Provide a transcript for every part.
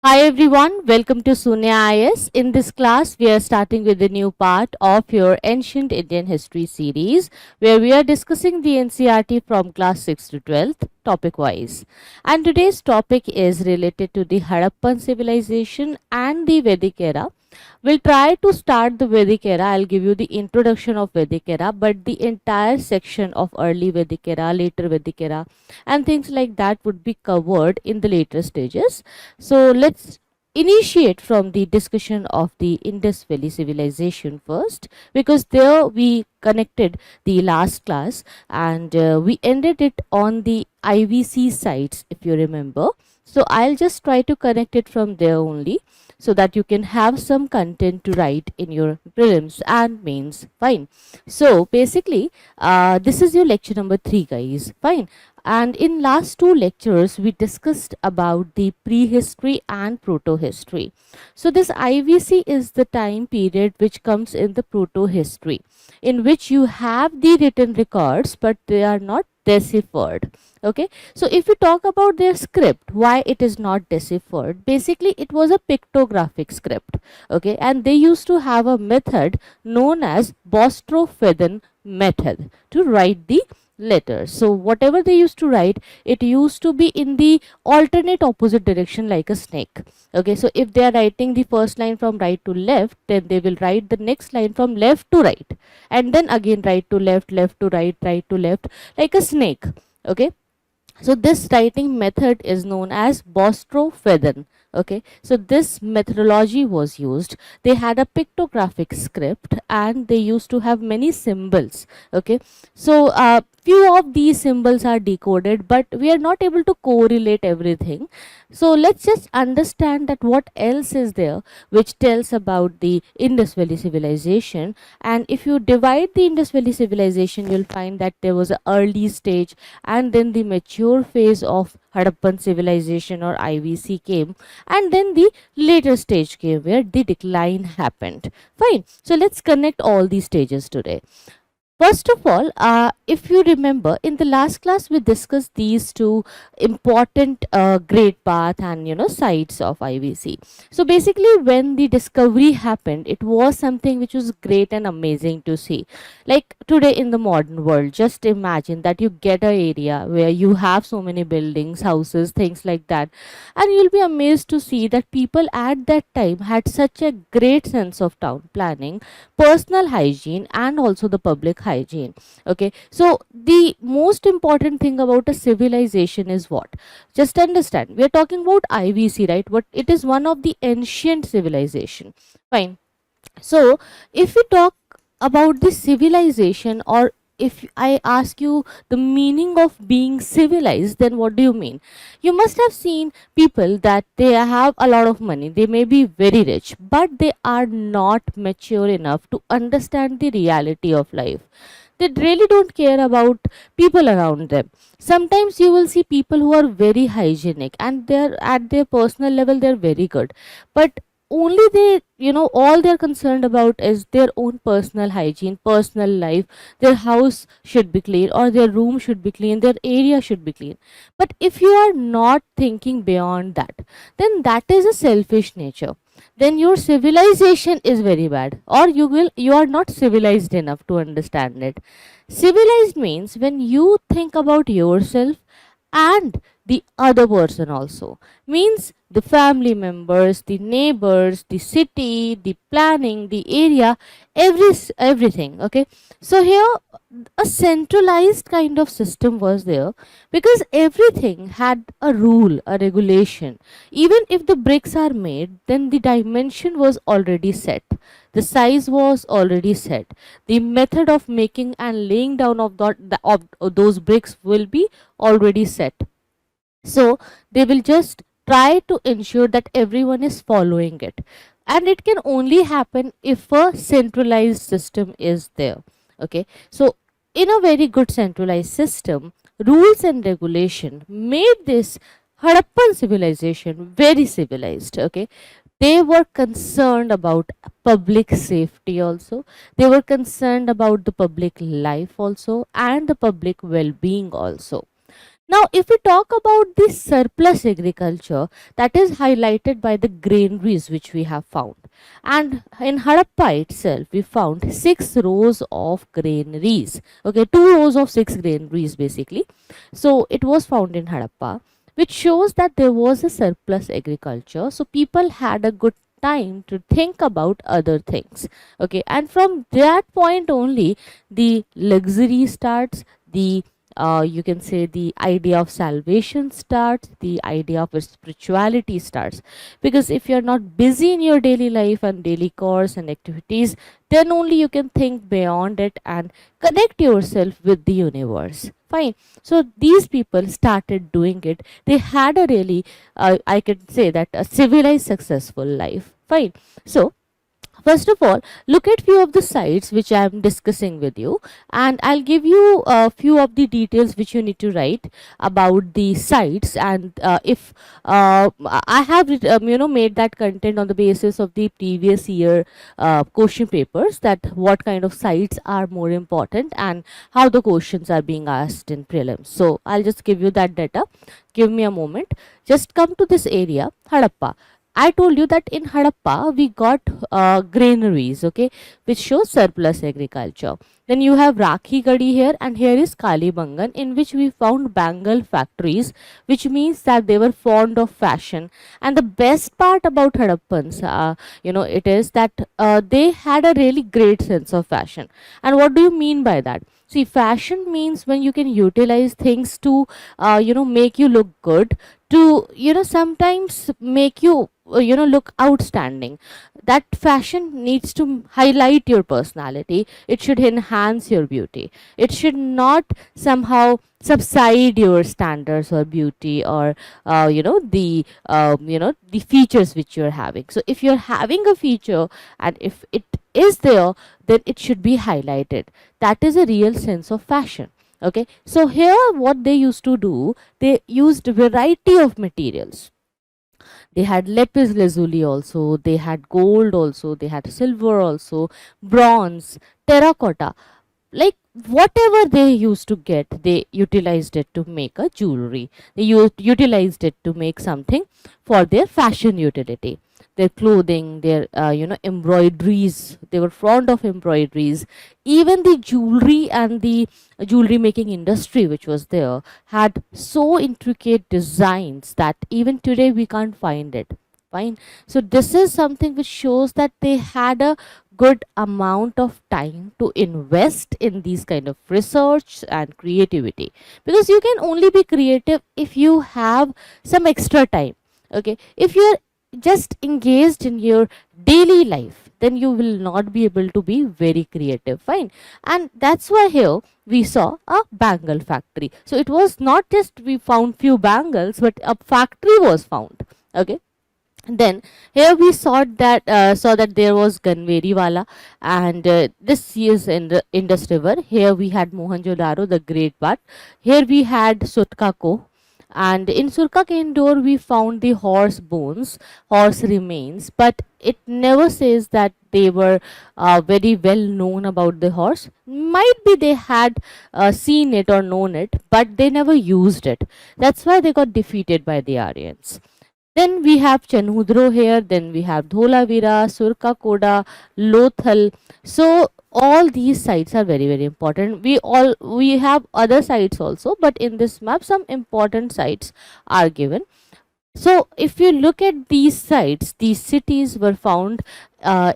Hi everyone, welcome to Sunya IAS. In this class, we are starting with a new part of your Ancient Indian History series, where we are discussing the NCERT from class 6 to 12th, topic wise. And today's topic is related to the Harappan civilization and the Vedic era. We'll try to start the Vedic era. I'll give you the introduction of Vedic era, but the entire section of early Vedic era, later Vedic era, and things like that would be covered in the later stages. So let's initiate from the discussion of the Indus Valley civilization first, because there we connected the last class and we ended it on the IVC sites, if you remember. So I'll just try to connect it from there only, so that you can have some content to write in your prelims and mains. Fine. So basically, this is your lecture number 3, guys. Fine. And in last 2 lectures, we discussed about the prehistory and proto-history. So this IVC is the time period which comes in the proto-history, in which you have the written records, but they are not deciphered. Okay, so if we talk about their script, why it is not deciphered, basically it was a pictographic script. Okay, and they used to have a method known as Bostrophedan method to write the letters. So whatever they used to write, it used to be in the alternate opposite direction like a snake. Okay, so if they are writing the first line from right to left, then they will write the next line from left to right, and then again right to left, left to right, right to left, like a snake. Okay, so this writing method is known as Bostrophedan. Okay, so this methodology was used. They had a pictographic script and they used to have many symbols. Okay, so few of these symbols are decoded, but we are not able to correlate everything. So let's just understand that what else is there which tells about the Indus Valley civilization. And if you divide the Indus Valley civilization, you'll find that there was an early stage, and then the mature phase of Harappan civilization or IVC came, and then the later stage came where the decline happened. Fine. So let's connect all these stages today. First of all, if you remember, in the last class we discussed these two important great path and sites of IVC. So basically, when the discovery happened, it was something which was great and amazing to see. Like today in the modern world, just imagine that you get an area where you have so many buildings, houses, things like that, and you'll be amazed to see that people at that time had such a great sense of town planning, personal hygiene, and also the public hygiene. Okay, so the most important thing about a civilization is what? Just understand, we are talking about IVC, right? But it is one of the ancient civilization. Fine. So if we talk about the civilization, or if I ask you the meaning of being civilized, then what do you mean? You must have seen people that they have a lot of money, they may be very rich, but they are not mature enough to understand the reality of life. They really don't care about people around them. Sometimes you will see people who are very hygienic and they're at their personal level, they're very good, but only they, all they're concerned about is their own personal hygiene, personal life. Their house should be clean, or their room should be clean, their area should be clean. But if you are not thinking beyond that, then that is a selfish nature. Then your civilization is very bad, or you are not civilized enough to understand it. Civilized means when you think about yourself and the other person also, means the family members, the neighbors, the city, the planning, the area, everything. Okay, so here a centralized kind of system was there, because everything had a rule, a regulation. Even if the bricks are made, then the dimension was already set, the size was already set, the method of making and laying down of those bricks will be already set. So they will just try to ensure that everyone is following it, and it can only happen if a centralized system is there. Okay, so in a very good centralized system, rules and regulation made this Harappan civilization very civilized. Okay, they were concerned about public safety also, they were concerned about the public life also, and the public well-being also. Now, if we talk about the surplus agriculture, that is highlighted by the granaries which we have found. And in Harappa itself, we found 6 rows of granaries. Okay, 2 rows of 6 granaries basically. So it was found in Harappa, which shows that there was a surplus agriculture. So people had a good time to think about other things. Okay, and from that point only, the luxury starts, the you can say the idea of salvation starts, the idea of spirituality starts. Because if you're not busy in your daily life and daily course and activities, then only you can think beyond it and connect yourself with the universe. Fine. So these people started doing it. They had a really, I can say that, a civilized, successful life. Fine. So first of all, look at few of the sites which I am discussing with you, and I'll give you a few of the details which you need to write about the sites. And if I have made that content on the basis of the previous year question papers, that what kind of sites are more important and how the questions are being asked in prelims. So I'll just give you that data. Give me a moment. Just come to this area, Harappa. I told you that in Harappa we got granaries, okay, which shows surplus agriculture. Then you have Rakhigarhi here, and here is Kalibangan, in which we found bangle factories, which means that they were fond of fashion. And the best part about Harappans, it is that they had a really great sense of fashion. And what do you mean by that? See, fashion means when you can utilize things to, make you look good, to, sometimes make you, look outstanding. That fashion needs to highlight your personality. It should enhance your beauty. It should not somehow subside your standards or beauty, or the features which you're having. So if you're having a feature and if it is there, then it should be highlighted. That is a real sense of fashion. Okay, so here what they used to do, they used variety of materials. They had lapis lazuli also, they had gold also, they had silver also, bronze, terracotta, like whatever they used to get, they utilized it to make a jewelry. They utilized it to make something for their fashion utility. Their clothing, their embroideries, they were fond of embroideries. Even the jewelry and the jewelry making industry which was there had so intricate designs that even today we can't find it. Fine. So this is something which shows that they had a good amount of time to invest in these kind of research and creativity, because you can only be creative if you have some extra time. Okay, if you're just engaged in your daily life, then you will not be able to be very creative. Fine. And that's why here we saw a bangle factory. So it was not just we found few bangles, but a factory was found. Okay, then here we saw that there was Ganveri Wala, and this is in the Indus River. Here we had Mohenjo-daro, the great part. Here we had Sutka Ko, and in Surka Kendor we found the horse bones, horse remains, but it never says that they were very well known about the horse. Might be they had seen it or known it, but they never used it. That's why they got defeated by the Aryans. Then we have Chanudro here, then we have Dholavira, Surka Koda, Lothal. So all these sites are very, very important. We have other sites also, but in this map some important sites are given. So if you look at these sites, these cities were found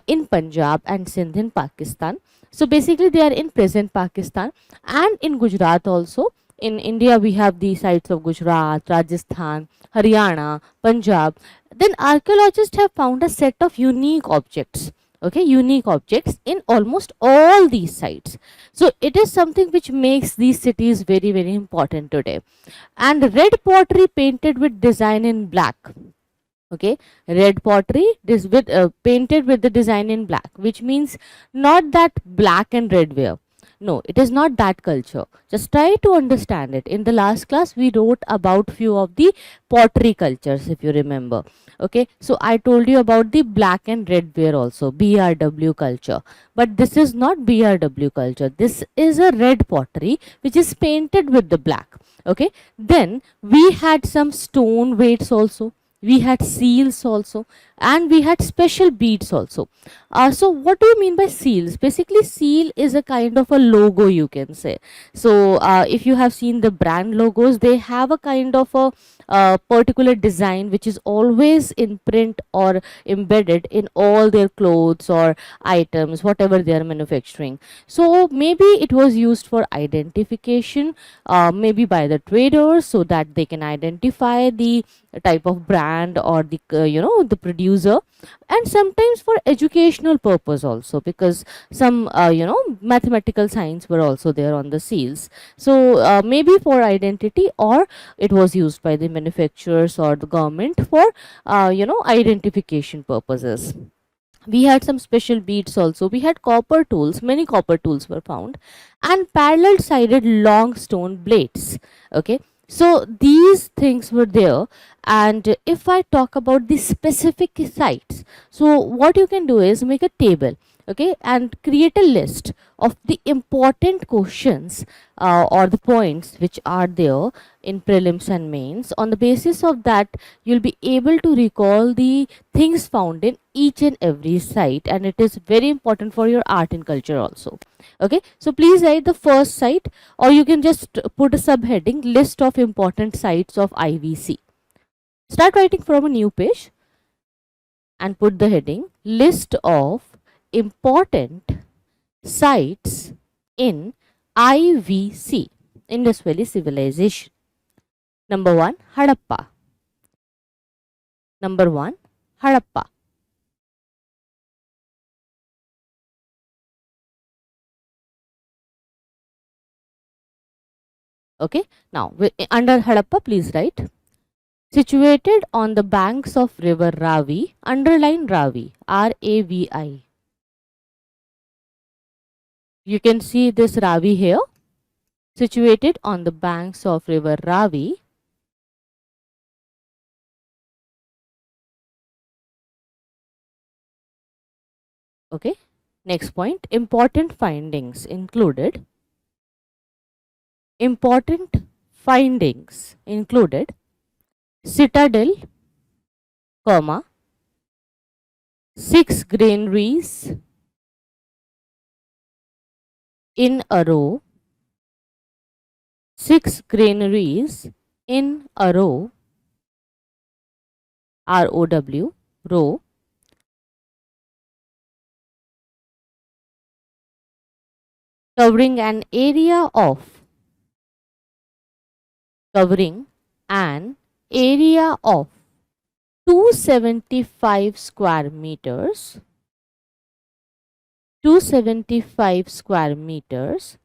in Punjab and Sindh in Pakistan. So basically they are in present Pakistan and in Gujarat also. In India we have the sites of Gujarat, Rajasthan, Haryana, Punjab. Then archaeologists have found a set of unique objects. Okay, unique objects in almost all these sites. So it is something which makes these cities very, very important today. And red pottery painted with design in black. Okay, red pottery this with painted with the design in black, which means not that black and red ware. No, it is not that culture. Just try to understand it. In the last class, we wrote about few of the pottery cultures, if you remember. Okay, so I told you about the black and red ware also, BRW culture. But this is not BRW culture. This is a red pottery which is painted with the black. Okay, then we had some stone weights also. We had seals also, and we had special beads also. So what do you mean by seals? Basically, seal is a kind of a logo, you can say. So if you have seen the brand logos, they have a kind of a particular design which is always in print or embedded in all their clothes or items, whatever they are manufacturing. So maybe it was used for identification, maybe by the traders, so that they can identify the type of brand or the the producer, and sometimes for educational purpose also, because some mathematical signs were also there on the seals. So maybe for identity, or it was used by the manufacturers or the government for identification purposes. We had some special beads also. We had copper tools, many copper tools were found, and parallel sided long stone blades. Okay, so these things were there. And if I talk about the specific sites, so what you can do is make a table, okay, and create a list of the important questions or the points which are there in prelims and mains. On the basis of that, you'll be able to recall the things found in each and every site, and it is very important for your art and culture also. Okay, so please write the first site, or you can just put a subheading, list of important sites of IVC. Start writing from a new page and put the heading, list of important sites in IVC, Indus Valley Civilization. Number 1, Harappa. Number 1, Harappa. Okay, now under Harappa, please write, situated on the banks of river Ravi, underline Ravi, R-A-V-I. You can see this Ravi here, situated on the banks of river Ravi. Okay, next point, important findings included. Important findings included citadel, comma, 6 granaries in a row, 6 granaries in a row, ROW, row, covering an area of 275 square meters, 275 square meters,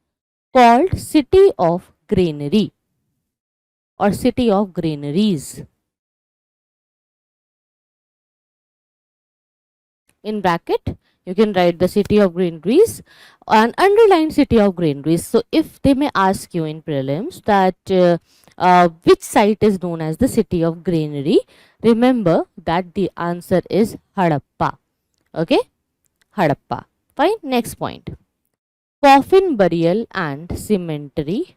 called City of Granary or City of Granaries. In bracket, you can write the City of Granaries and underline City of Granaries. So if they may ask you in prelims that which site is known as the City of Granary, remember that the answer is Harappa. Okay, Harappa. Fine. Next point, coffin burial and cemetery.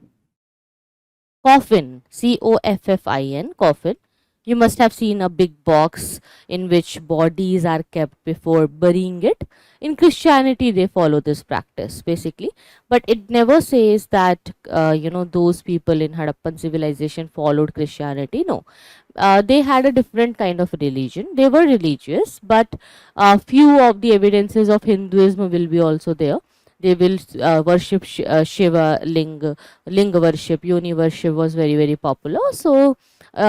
Coffin, COFFIN, coffin. You must have seen a big box in which bodies are kept before burying it. In Christianity, they follow this practice basically, but it never says that those people in Harappan civilization followed Christianity. No, they had a different kind of religion. They were religious, but few of the evidences of Hinduism will be also there. They will worship Shiva, Linga worship, Yoni worship was very, very popular. So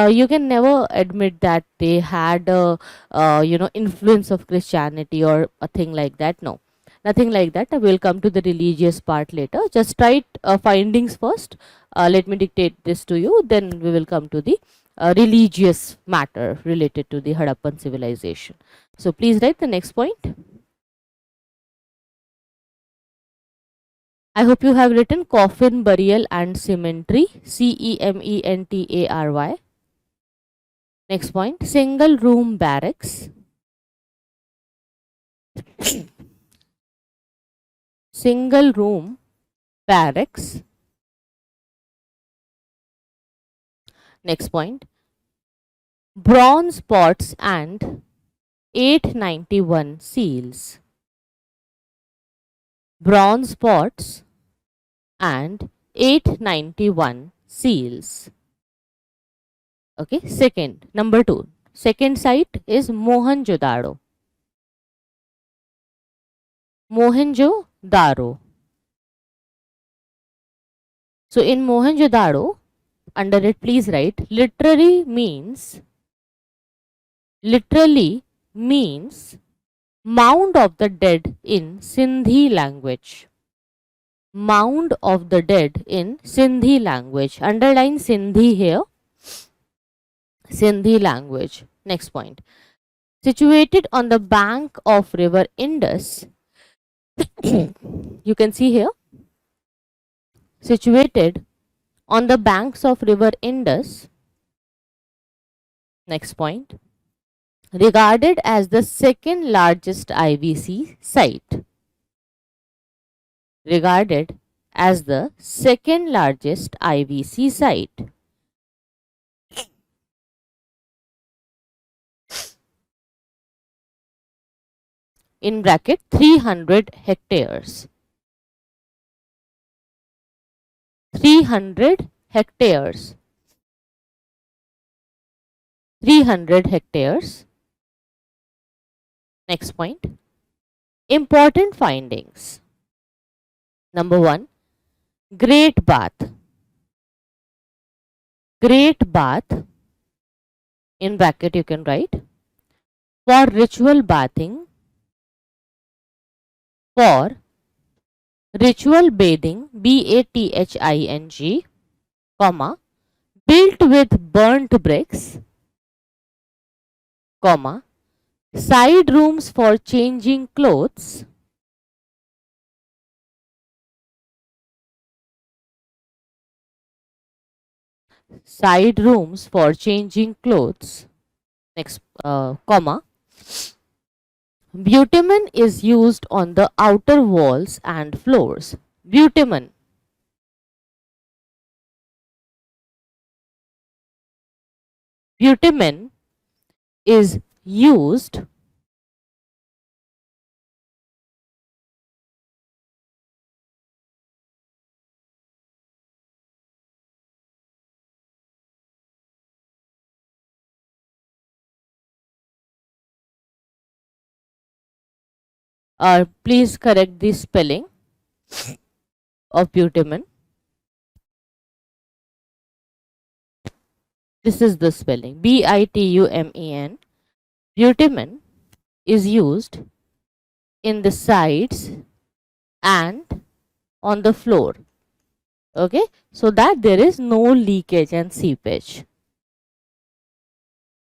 you can never admit that they had a influence of Christianity or a thing like that. No, nothing like that. I will come to the religious part later. Just write findings first. Let me dictate this to you. Then we will come to the religious matter related to the Harappan civilization. So please write the next point. I hope you have written coffin, burial and cemetery. CEMENTARY. Next point, single room barracks. Single room barracks. Next point, bronze pots and 891 seals. Bronze pots and 891 seals. Okay, second, number 2. Second site is Mohenjo-daro. Mohenjo-daro. So in Mohenjo-daro, under it please write literally means mound of the dead in Sindhi language. Mound of the dead in Sindhi language. Underline Sindhi here. Sindhi language. Next point. Situated on the bank of river Indus. You can see here. Situated on the banks of river Indus. Next point. Regarded as the second largest IVC site. Regarded as the second largest IVC site. In bracket 300 hectares. 300 hectares. 300 hectares. Next point. Important findings. Number 1. Great bath. Great bath. In bracket you can write. For ritual bathing. For ritual bathing, BATHING, comma, built with burnt bricks, comma, side rooms for changing clothes, side rooms for changing clothes, next, comma, bitumen is used on the outer walls and floors. Bitumen. Bitumen is used please correct the spelling of bitumen. This is the spelling, BITUMEN. Bitumen is used in the sides and on the floor. Okay, so that there is no leakage and seepage.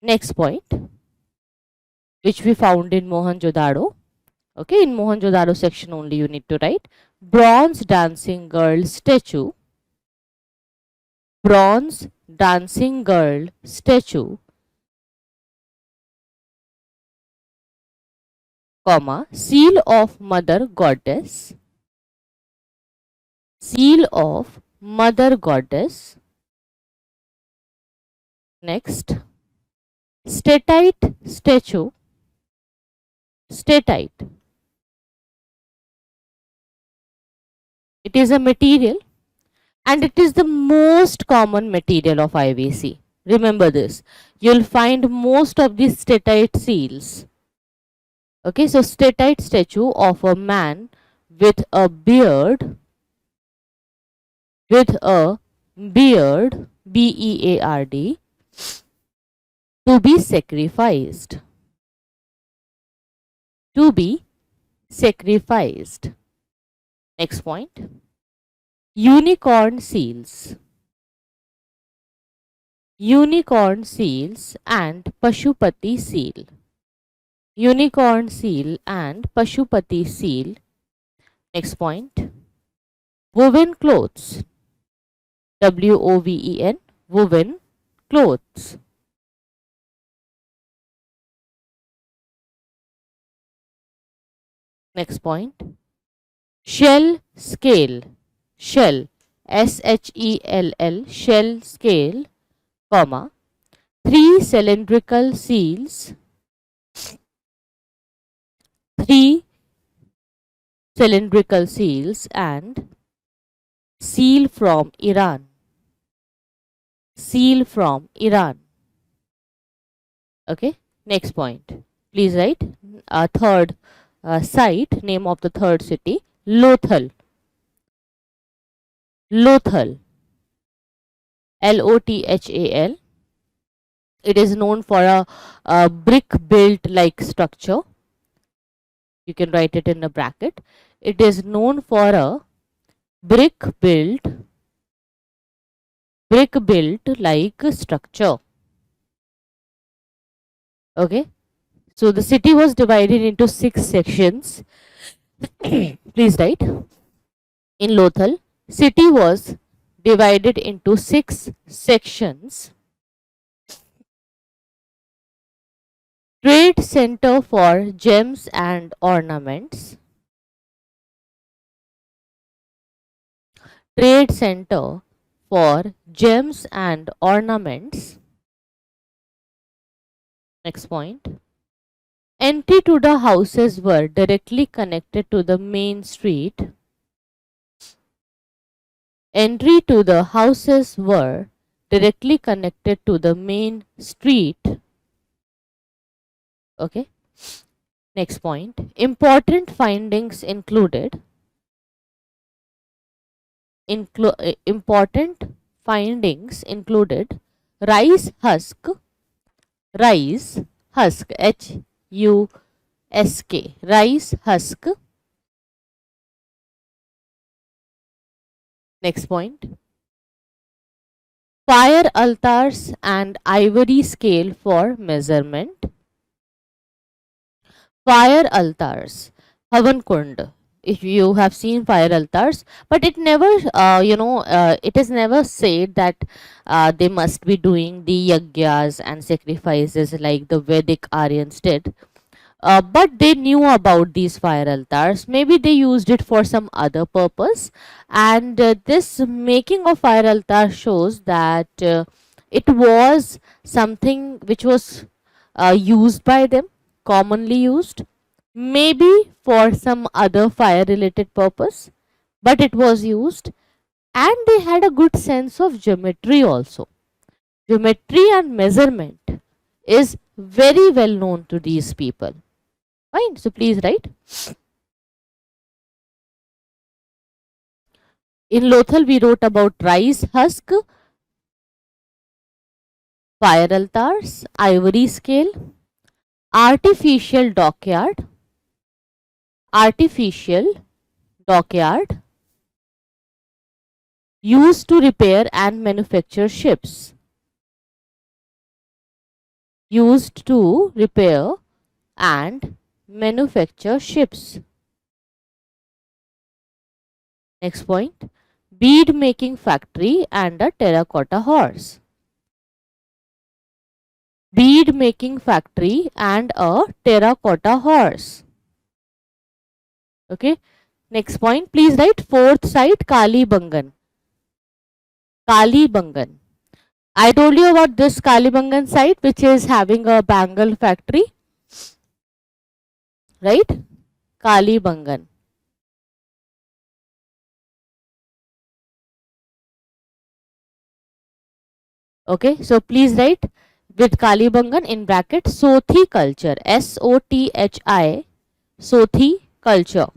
Next point, which we found in Mohenjo-daro. Okay, in Mohenjo-daro section only you need to write bronze dancing girl statue. Bronze dancing girl statue, comma, seal of mother goddess. Seal of mother goddess. Next, statite statue. Statite. It is a material and it is the most common material of IVC. Remember this. You'll find most of these statite seals. Okay, so statite statue of a man with a beard, BEARD, to be sacrificed. To be sacrificed. Next point. Unicorn seals. Unicorn seals and Pashupati seal. Unicorn seal and Pashupati seal. Next point. Woven clothes. WOVEN, woven clothes. Next point. Shell scale. Shell. SHELL. Shell scale, comma. 3 cylindrical seals. 3 cylindrical seals and seal from Iran. Seal from Iran. Okay. Next point. Please write third site, name of the third city, Lothal. Lothal. LOTHAL. It is known for a brick built like structure. You can write it in a bracket. It is known for a brick built like structure. Okay. So the city was divided into 6 sections. Please write. In Lothal, city was divided into 6 sections. Trade center for gems and ornaments. Trade center for gems and ornaments. Next point. Entry to the houses were directly connected to the main street. Entry to the houses were directly connected to the main street. Okay. Next point. Important findings included. Important findings included rice husk, HUSK, rice husk. Next point. Fire altars and ivory scale for measurement. Fire altars, Havan Kund. If you have seen fire altars, but it never, it is never said that they must be doing the yagyas and sacrifices like the Vedic Aryans did. But they knew about these fire altars. Maybe they used it for some other purpose. And this making of fire altar shows that it was something which was used by them, commonly used, maybe for some other fire related purpose, but it was used, and they had a good sense of geometry also. Geometry and measurement is very well known to these people. Fine, so please write. In Lothal, we wrote about rice husk, fire altars, ivory scale, artificial dockyard, used to repair and manufacture ships. Used to repair and manufacture ships. Next point. Bead making factory and a terracotta horse. Bead making factory and a terracotta horse. Okay. Next point. Please write fourth site, Kalibangan. Kalibangan. I told you about this Kalibangan site, which is having a bangle factory. Right? Kalibangan. Okay, so please write with Kalibangan in bracket Sothi culture. SOTHI, Sothi culture.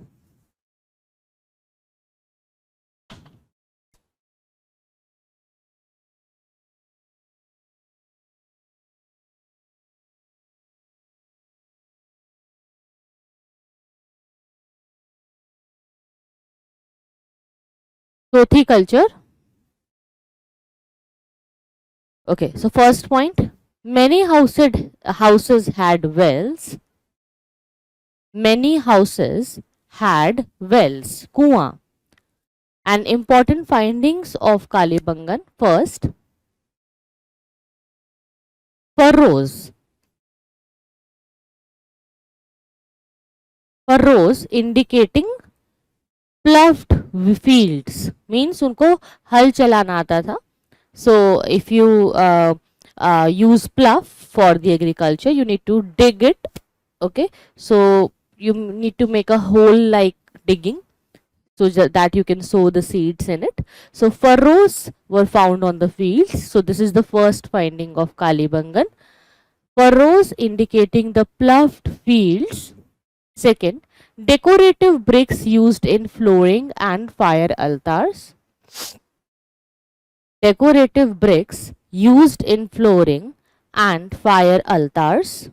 Sothi culture. Okay, so first point, many houses had wells. Many houses had wells, kuan, And important findings of Kalibangan. First, furrows. Furrows indicating ploughed fields, means उनको हल चलाना आता था. So if you use plough for the agriculture, you need to dig it. Okay, so you need to make a hole like digging, so that you can sow the seeds in it. So furrows were found on the fields. So this is the first finding of Kalibangan. Furrows indicating the ploughed fields. Second, decorative bricks used in flooring and fire altars. Decorative bricks used in flooring and fire altars.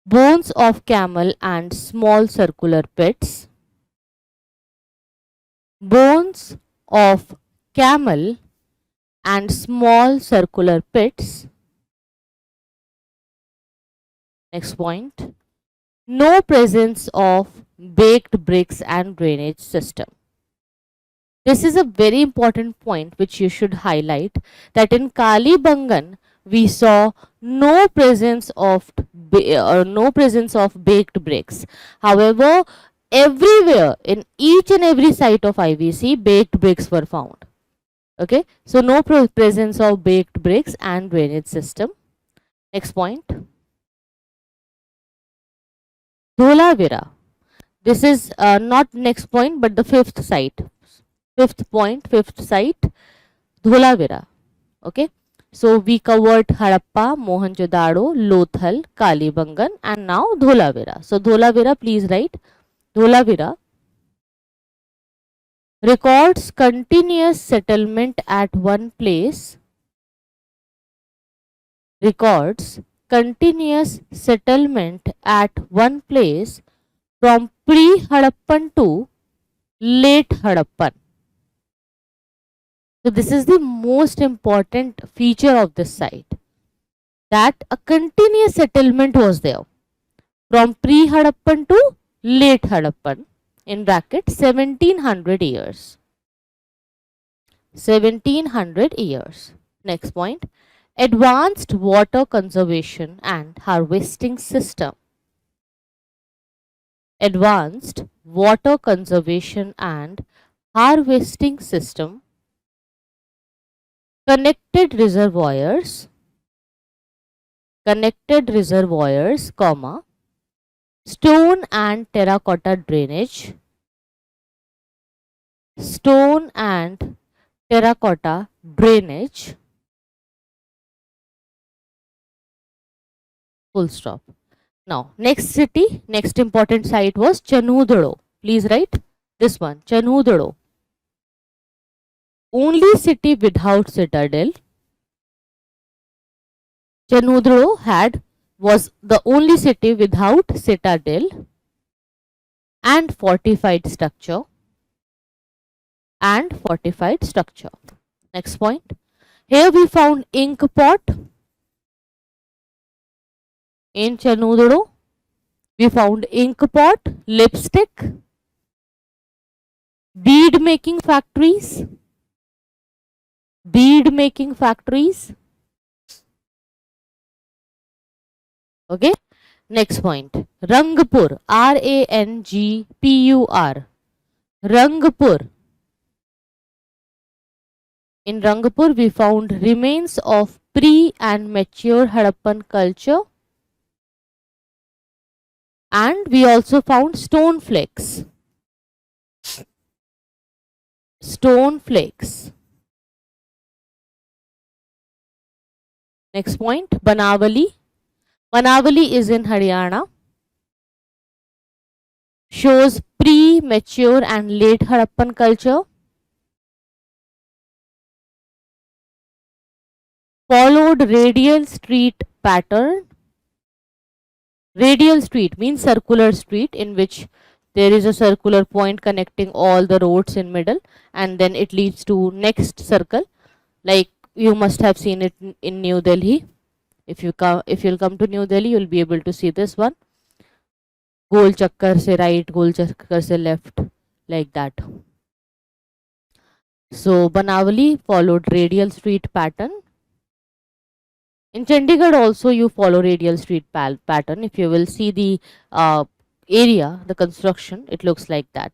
Bones of camel and small circular pits. Bones of camel and small circular pits. Next point. No presence of baked bricks and drainage system. This is a very important point which you should highlight, that in Kalibangan we saw no presence of baked bricks. However, everywhere in each and every site of IVC, baked bricks were found. Okay, so no presence of baked bricks and drainage system. Next point. Dholavira. This is not next point but the fifth site. Fifth point, fifth site, Dholavira. Okay, so we covered Harappa, Mohenjo-daro, Lothal, Kalibangan, and now Dholavira. So Dholavira, please write. Dholavira records continuous settlement at one place. Records continuous settlement at one place from pre-Harappan to late Harappan. So this is the most important feature of this site, that a continuous settlement was there from pre-Harappan to late Harappan, in bracket 1700 years. 1700 years. Next point. Advanced water conservation and harvesting system. Advanced water conservation and harvesting system. Connected reservoirs, comma, stone and terracotta drainage, stone and terracotta drainage, full stop. Now, next city, next important site was Mohenjo-daro. Please write this one, Mohenjo-daro. Only city without citadel. Mohenjo-daro was the only city without citadel and fortified structure. Next point. Here we found ink pot in Mohenjo-daro. We found ink pot, lipstick, bead making factories. Okay. Next point. Rangpur. Rangpur. Rangpur. In Rangpur we found remains of pre and mature Harappan culture. And we also found stone flakes. Next point, Banavali. Banavali is in Haryana. Shows pre-mature and late Harappan culture. Followed radial street pattern. Radial street means circular street in which there is a circular point connecting all the roads in middle, and then it leads to next circle. Like you must have seen it in New Delhi. If you'll come to New Delhi, you'll be able to see this one. गोल चक्कर से right, गोल चक्कर से left, like that. So Banavali followed radial street pattern. In Chandigarh also you follow radial street pattern. If you will see the area, the construction, it looks like that.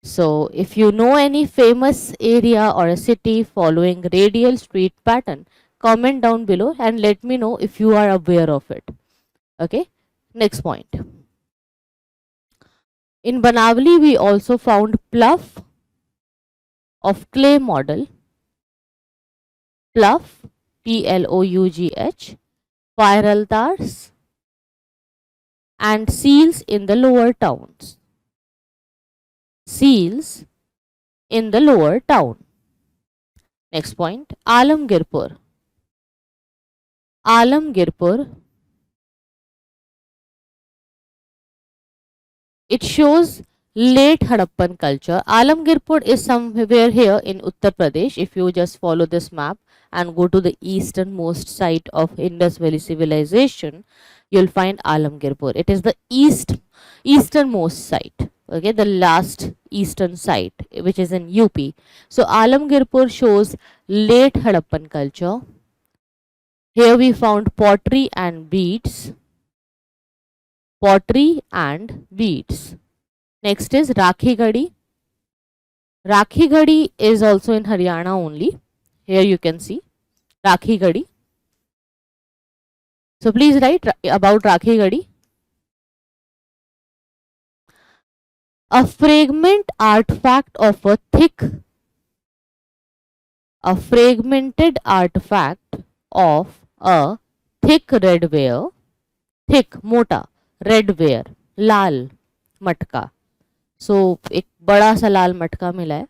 So if you know any famous area or a city following radial street pattern, comment down below and let me know if you are aware of it. Okay, next point. In Banavali we also found plough of clay model, plough, P-L-O-U-G-H, spiral tars and seals in the lower towns. Seals in the lower town. Next point, Alamgirpur. Alamgirpur, it shows late Harappan culture. Alamgirpur is somewhere here in Uttar Pradesh. If you just follow this map and go to the easternmost site of Indus Valley civilization, you'll find Alamgirpur. It is the easternmost site. Okay, the last eastern site, which is in UP. So Alamgirpur shows late Harappan culture. Here we found pottery and beads. Pottery and beads. Next is Rakhigarhi. Rakhigarhi is also in Haryana only. Here you can see Rakhigarhi. So please write about Rakhigarhi. A fragmented artifact of a fragmented artifact of a thick redware, thick, mota, redware, लाल मटका. So एक बड़ा सा लाल मटका मिला है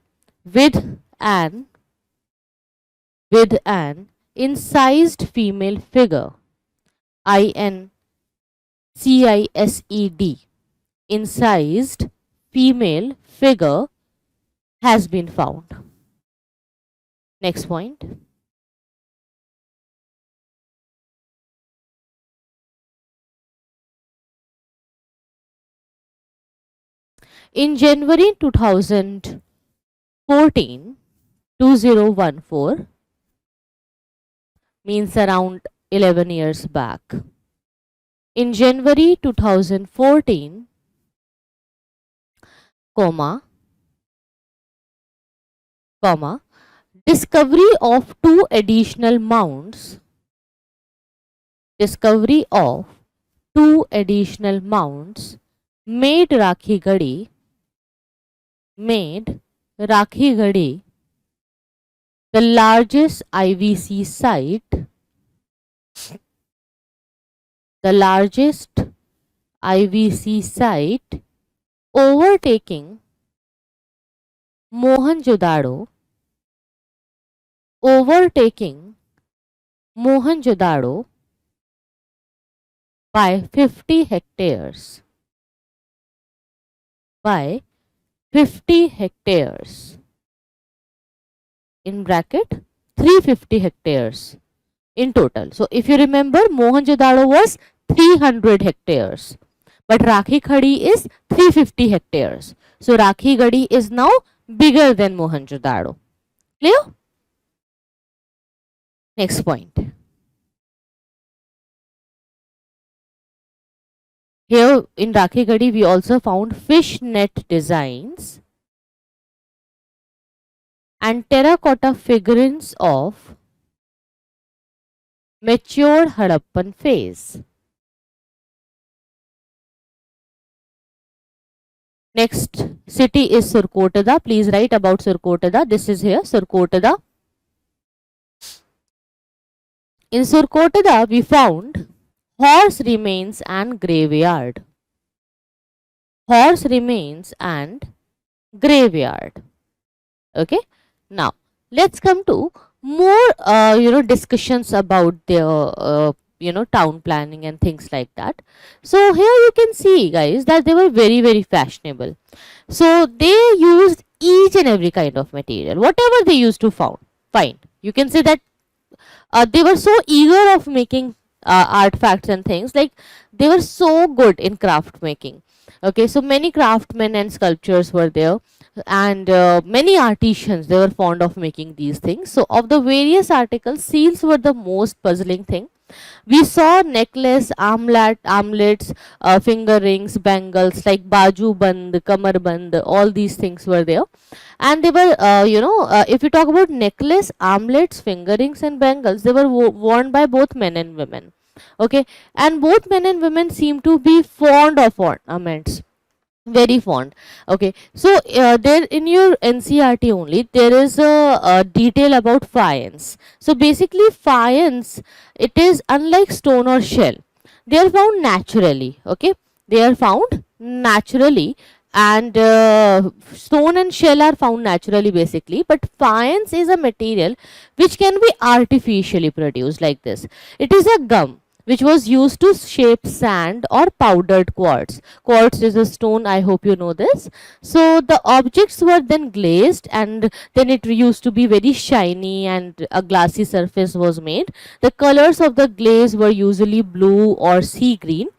with an incised female figure, INCISED, incised female figure has been found. Next point. In January 2014, means around 11 years back. In January 2014, discovery of two additional mounds made Rakhigarhi the largest IVC site, overtaking Mohenjo-daro by 50 hectares. In bracket 350 hectares in total. So if you remember, Mohenjo-daro was 300 hectares, but Rakhigarhi is 350 hectares. So Rakhigarhi is now bigger than Mohenjo-daro. Clear? Next point. Here in Rakhigarhi we also found fish net designs and terracotta figurines of mature Harappan phase. Next city is Surkotada. Please write about Surkotada. This is here, Surkotada. In Surkotada we found horse remains and graveyard. Okay. Now let's come to more discussions about their town planning and things like that. So here you can see, guys, that they were very, very fashionable. So they used each and every kind of material, whatever they used to find. You can say that they were so eager of making artifacts and things, like they were so good in craft making. Okay, so many craftsmen and sculptures were there, and many artisans, they were fond of making these things. So of the various articles, seals were the most puzzling thing. We saw necklace, armlets, finger rings, bangles like baju band, kamar band, all these things were there. And they were, if you talk about necklace, armlets, finger rings, and bangles, they were worn by both men and women. Okay, and both men and women seem to be fond of ornaments, very fond. Okay, so there in your NCERT only there is a detail about faience. So basically faience, it is unlike stone or shell, they are found naturally. Okay, they are found naturally, and stone and shell are found naturally basically, but faience is a material which can be artificially produced like this. It is a gum which was used to shape sand or powdered quartz. Quartz is a stone, I hope you know this. So the objects were then glazed, and then it used to be very shiny and a glassy surface was made. The colors of the glaze were usually blue or sea green.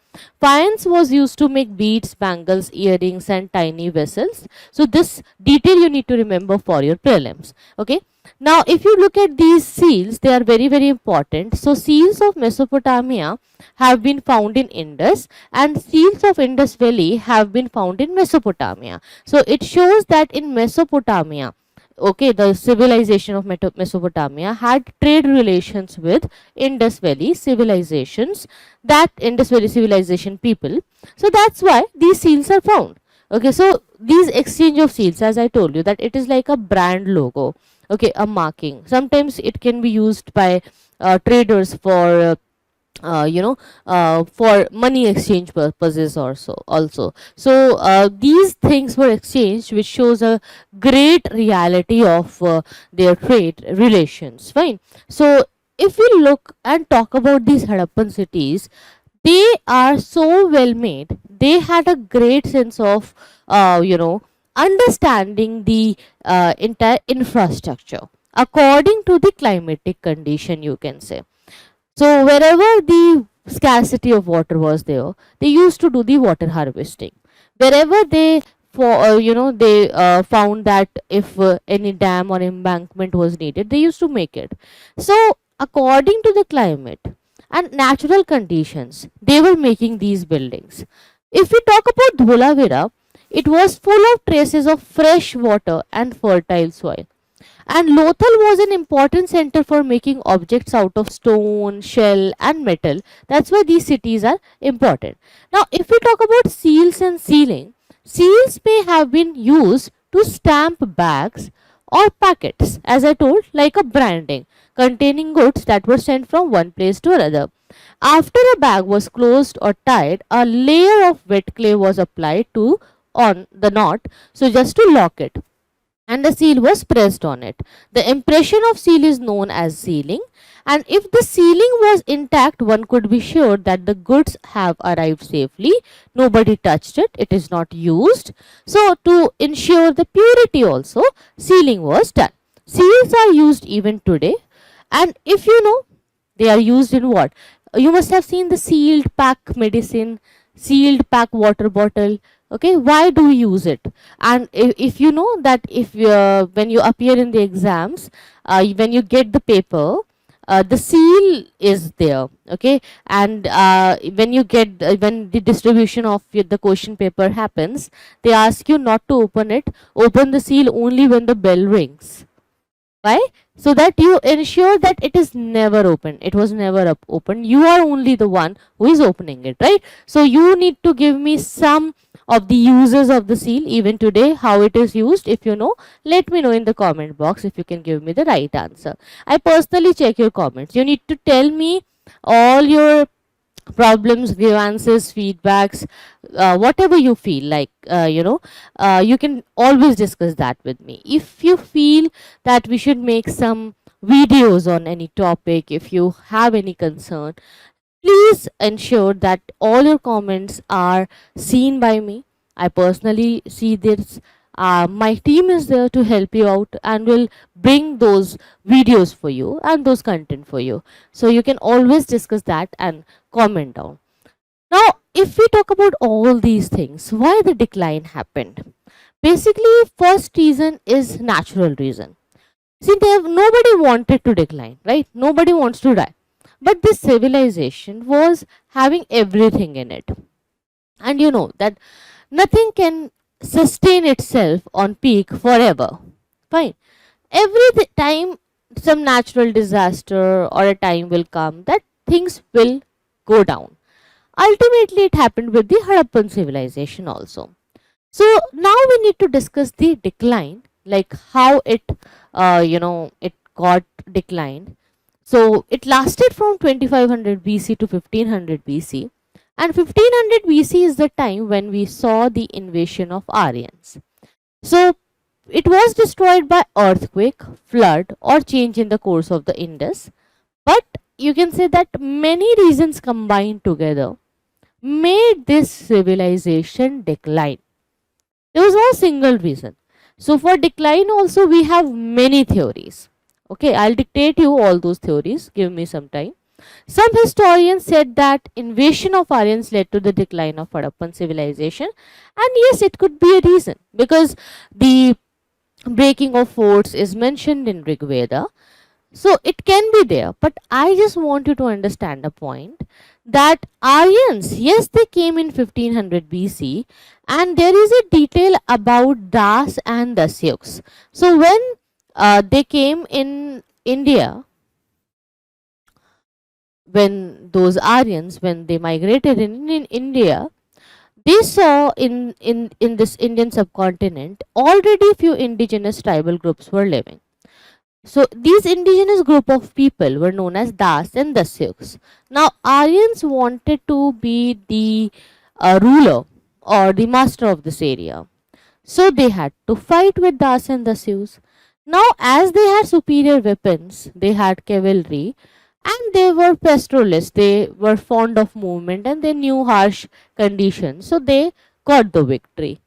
Faience was used to make beads, bangles, earrings, and tiny vessels. So this detail you need to remember for your prelims. Okay. Now, if you look at these seals, they are very, very important. So, seals of Mesopotamia have been found in Indus, and seals of Indus Valley have been found in Mesopotamia. So, it shows that in Mesopotamia, okay, the civilization of Mesopotamia had trade relations with Indus Valley civilizations, that Indus Valley civilization people. So, that's why these seals are found. Okay, so these exchange of seals, as I told you, that it is like a brand logo. Okay, a marking. Sometimes it can be used by traders for for money exchange purposes also. So these things were exchanged, which shows a great reality of their trade relations. Fine. So if we look and talk about these Harappan cities, they are so well made. They had a great sense of understanding the entire infrastructure according to the climatic condition, you can say. So wherever the scarcity of water was there, they used to do the water harvesting. Wherever they found that if any dam or embankment was needed, they used to make it. So according to the climate and natural conditions, they were making these buildings. If we talk about Dholavira, it was full of traces of fresh water and fertile soil. And Lothal was an important center for making objects out of stone, shell, and metal. That's why these cities are important. Now, if we talk about seals and sealing, seals may have been used to stamp bags or packets, as I told, like a branding, containing goods that were sent from one place to another. After a bag was closed or tied, a layer of wet clay was applied to on the knot, so just to lock it, and the seal was pressed on it. The impression of seal is known as sealing, and if the sealing was intact, one could be sure that the goods have arrived safely. Nobody touched it, it is not used. So to ensure the purity also, sealing was done. Seals are used even today, and if you know, they are used in what? You must have seen the sealed pack medicine, sealed pack water bottle. Okay, why do we use it? And if you know that if when you appear in the exams, when you get the paper, the seal is there. Okay, and when you get when the distribution of the question paper happens, they ask you not to open it. Open the seal only when the bell rings. Why? So that you ensure that it is never open. It was never open. You are only the one who is opening it, right? So you need to give me some of the uses of the seal even today, how it is used. If you know, let me know in the comment box if you can give me the right answer. I personally check your comments. You need to tell me all your problems, grievances, feedbacks, whatever you feel like, you can always discuss that with me. If you feel that we should make some videos on any topic, if you have any concern, please ensure that all your comments are seen by me. I personally see this. My team is there to help you out and will bring those videos for you and those content for you. So you can always discuss that and comment down. Now, if we talk about all these things, why the decline happened? Basically, first reason is natural reason. See, nobody wanted to decline, right? Nobody wants to die. But this civilization was having everything in it. And you know that nothing can sustain itself on peak forever. Fine. Every time some natural disaster or a time will come that things will go down. Ultimately, it happened with the Harappan civilization also. So now we need to discuss the decline, like how it, it got declined. So it lasted from 2500 BC to 1500 BC, and 1500 BC is the time when we saw the invasion of Aryans. So it was destroyed by earthquake, flood, or change in the course of the Indus. But you can say that many reasons combined together made this civilization decline. There was no single reason. So for decline also we have many theories. Okay, I'll dictate you all those theories. Give me some time. Some historians said that invasion of Aryans led to the decline of Harappan civilization, and yes, it could be a reason because the breaking of forts is mentioned in Rigveda. So it can be there, but I just want you to understand a point that Aryans, yes, they came in 1500 BC, and there is a detail about Das and Dasyuks. So when they came in India, when those Aryans, when they migrated in India, they saw in this Indian subcontinent already few indigenous tribal groups were living. So these indigenous group of people were known as Das and Dasyuks. Now Aryans wanted to be the ruler or the master of this area. So they had to fight with Das and Dasyuks. Now as they had superior weapons, they had cavalry, and they were pastoralists, they were fond of movement, and they knew harsh conditions. So they got the victory.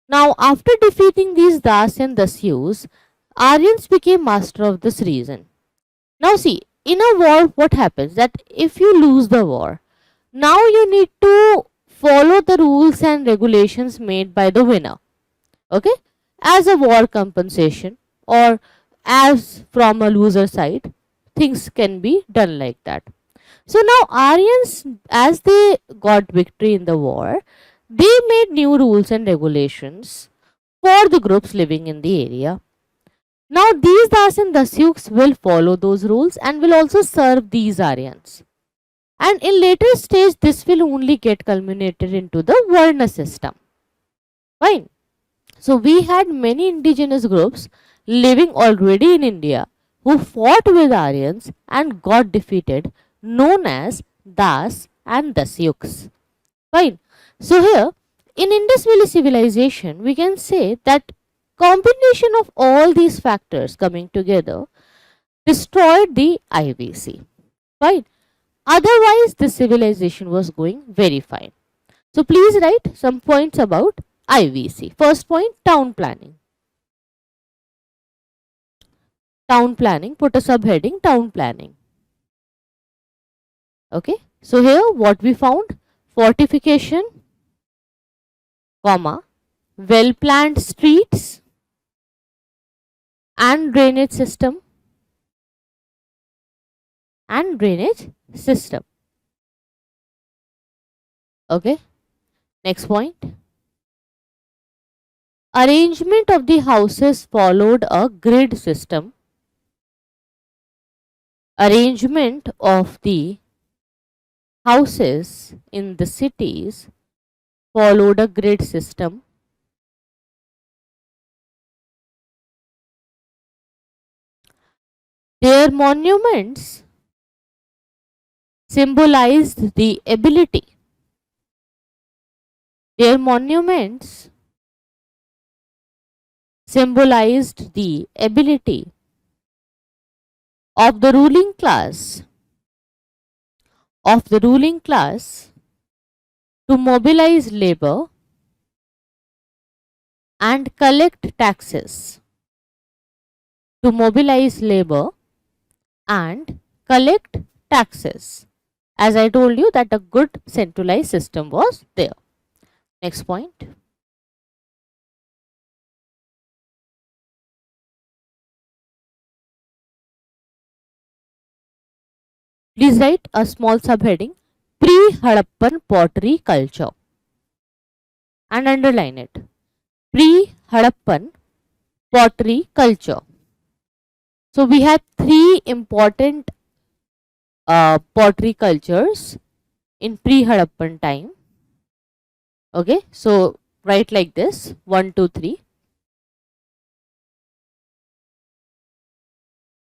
Now after defeating these Das and Dasyus, Aryans became master of this region. Now see, in a war what happens that if you lose the war, now you need to follow the rules and regulations made by the winner. Okay? As a war compensation or as from a loser side, things can be done like that. So now Aryans, as they got victory in the war, they made new rules and regulations for the groups living in the area. Now these Das and Dasyuks will follow those rules and will also serve these Aryans. And in later stage, this will only get culminated into the Varna system. Fine. So we had many indigenous groups living already in India who fought with Aryans and got defeated, known as Das and Dasyuks. Fine. So here in Indus Valley civilization, we can say that combination of all these factors coming together destroyed the IVC. Fine. Otherwise, the civilization was going very fine. So please write some points about IVC. First point, town planning. Town planning, put a subheading, town planning. Okay. So here what we found, fortification, comma, well planned streets and drainage system and drainage system. Okay. Next point, arrangement of the houses followed a grid system. Arrangement of the houses in the cities followed a grid system. Their monuments symbolized the ability. Their monuments symbolized the ability of the ruling class to mobilize labor and collect taxes. To mobilize labor and collect taxes. As I told you that a good centralized system was there. Next point. Please write a small subheading, pre-Harappan pottery culture, and underline it. Pre-Harappan pottery culture. So we had three important pottery cultures in pre-Harappan time. Okay, so write like this, 1, 2, 3.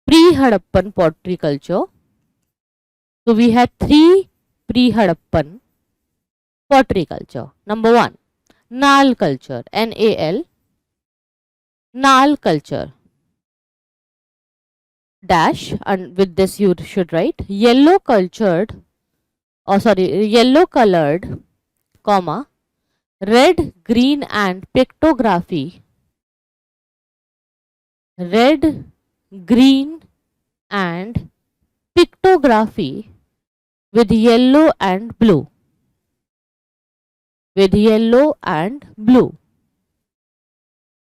Pre-Harappan pottery culture. So we had three pre-Harappan pottery culture. Number 1, Nal culture, Nal, Nal culture. Dash, and with this you should write yellow cultured, yellow colored, comma, red, green and pictography, red, green and pictography with yellow and blue, with yellow and blue.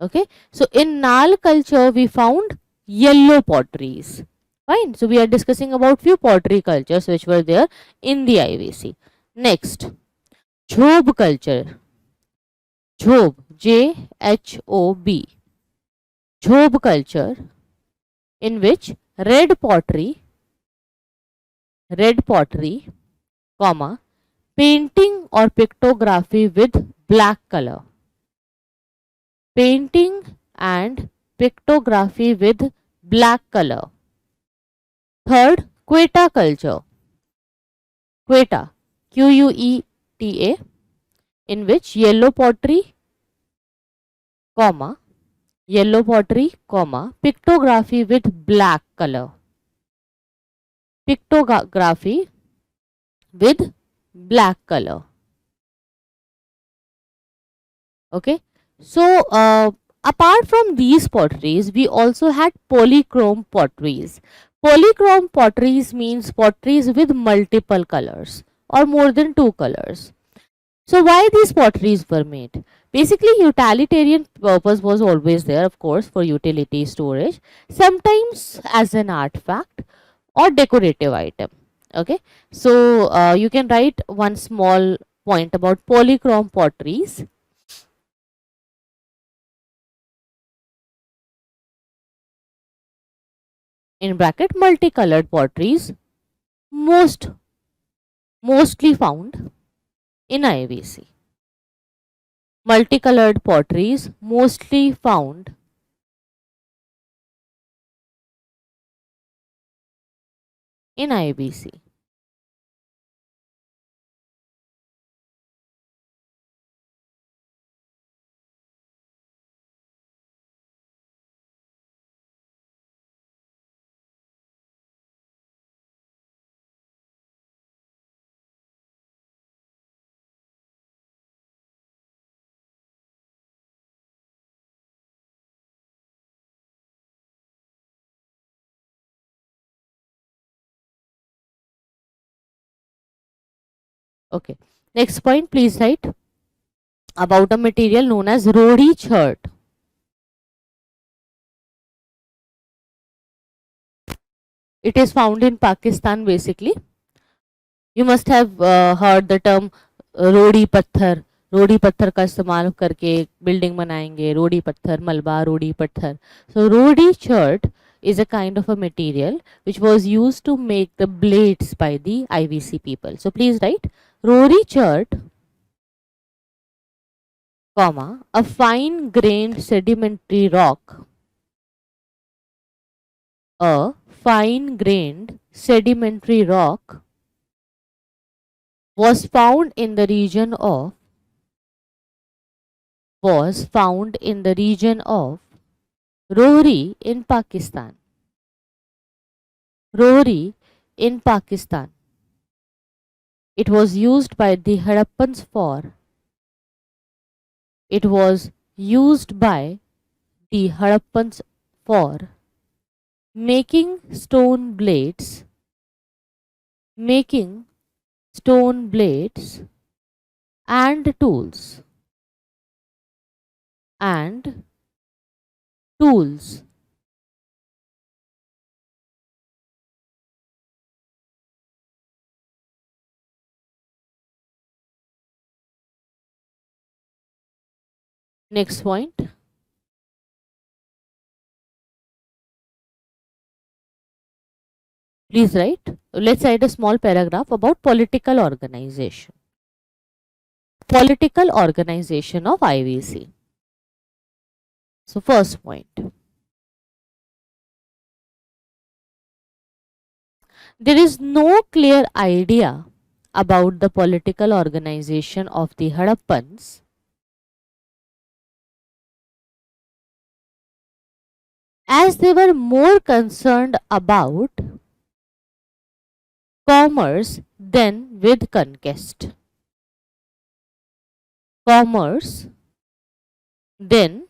Okay, so in Nal culture we found yellow potteries. Fine, so we are discussing about few pottery cultures which were there in the IVC. Next, Job culture. Job, Job, Job culture, in which red pottery, comma, painting or pictography with black color, painting and pictography with black color. Third, Quetta culture, Quetta, Queta, in which yellow pottery, comma, pictography with black color, pictography with black color. Okay, so apart from these potteries we also had polychrome potteries. Polychrome potteries means potteries with multiple colors or more than 2 colors. So why these potteries were made? Basically utilitarian purpose was always there, of course, for utility storage, sometimes as an artifact or decorative item. Okay, so you can write one small point about polychrome potteries. In bracket, multicolored potteries mostly found in IVC. Multicolored potteries mostly found in IBC. Okay. Next point, please write about a material known as Rodi chert. It is found in Pakistan basically. You must have heard the term रोड़ी पत्थर. रोड़ी पत्थर का इस्तेमाल करके building बनाएंगे, रोड़ी पत्थर, मलबा, रोड़ी पत्थर. So रोड़ी chert is a kind of a material which was used to make the blades by the IVC people. So please write रोड़ी chert, comma, a fine grained sedimentary rock, a fine grained sedimentary rock was found in the region of Rohri in Pakistan. Rohri in Pakistan. It was used by the Harappans for making stone blades, making stone blades, and tools. And tools. Next point. Please write. Let's write a small paragraph about political organization. Political organization of IVC. So first point. There is no clear idea about the political organization of the Harappans, as they were more concerned about commerce than with conquest. Commerce than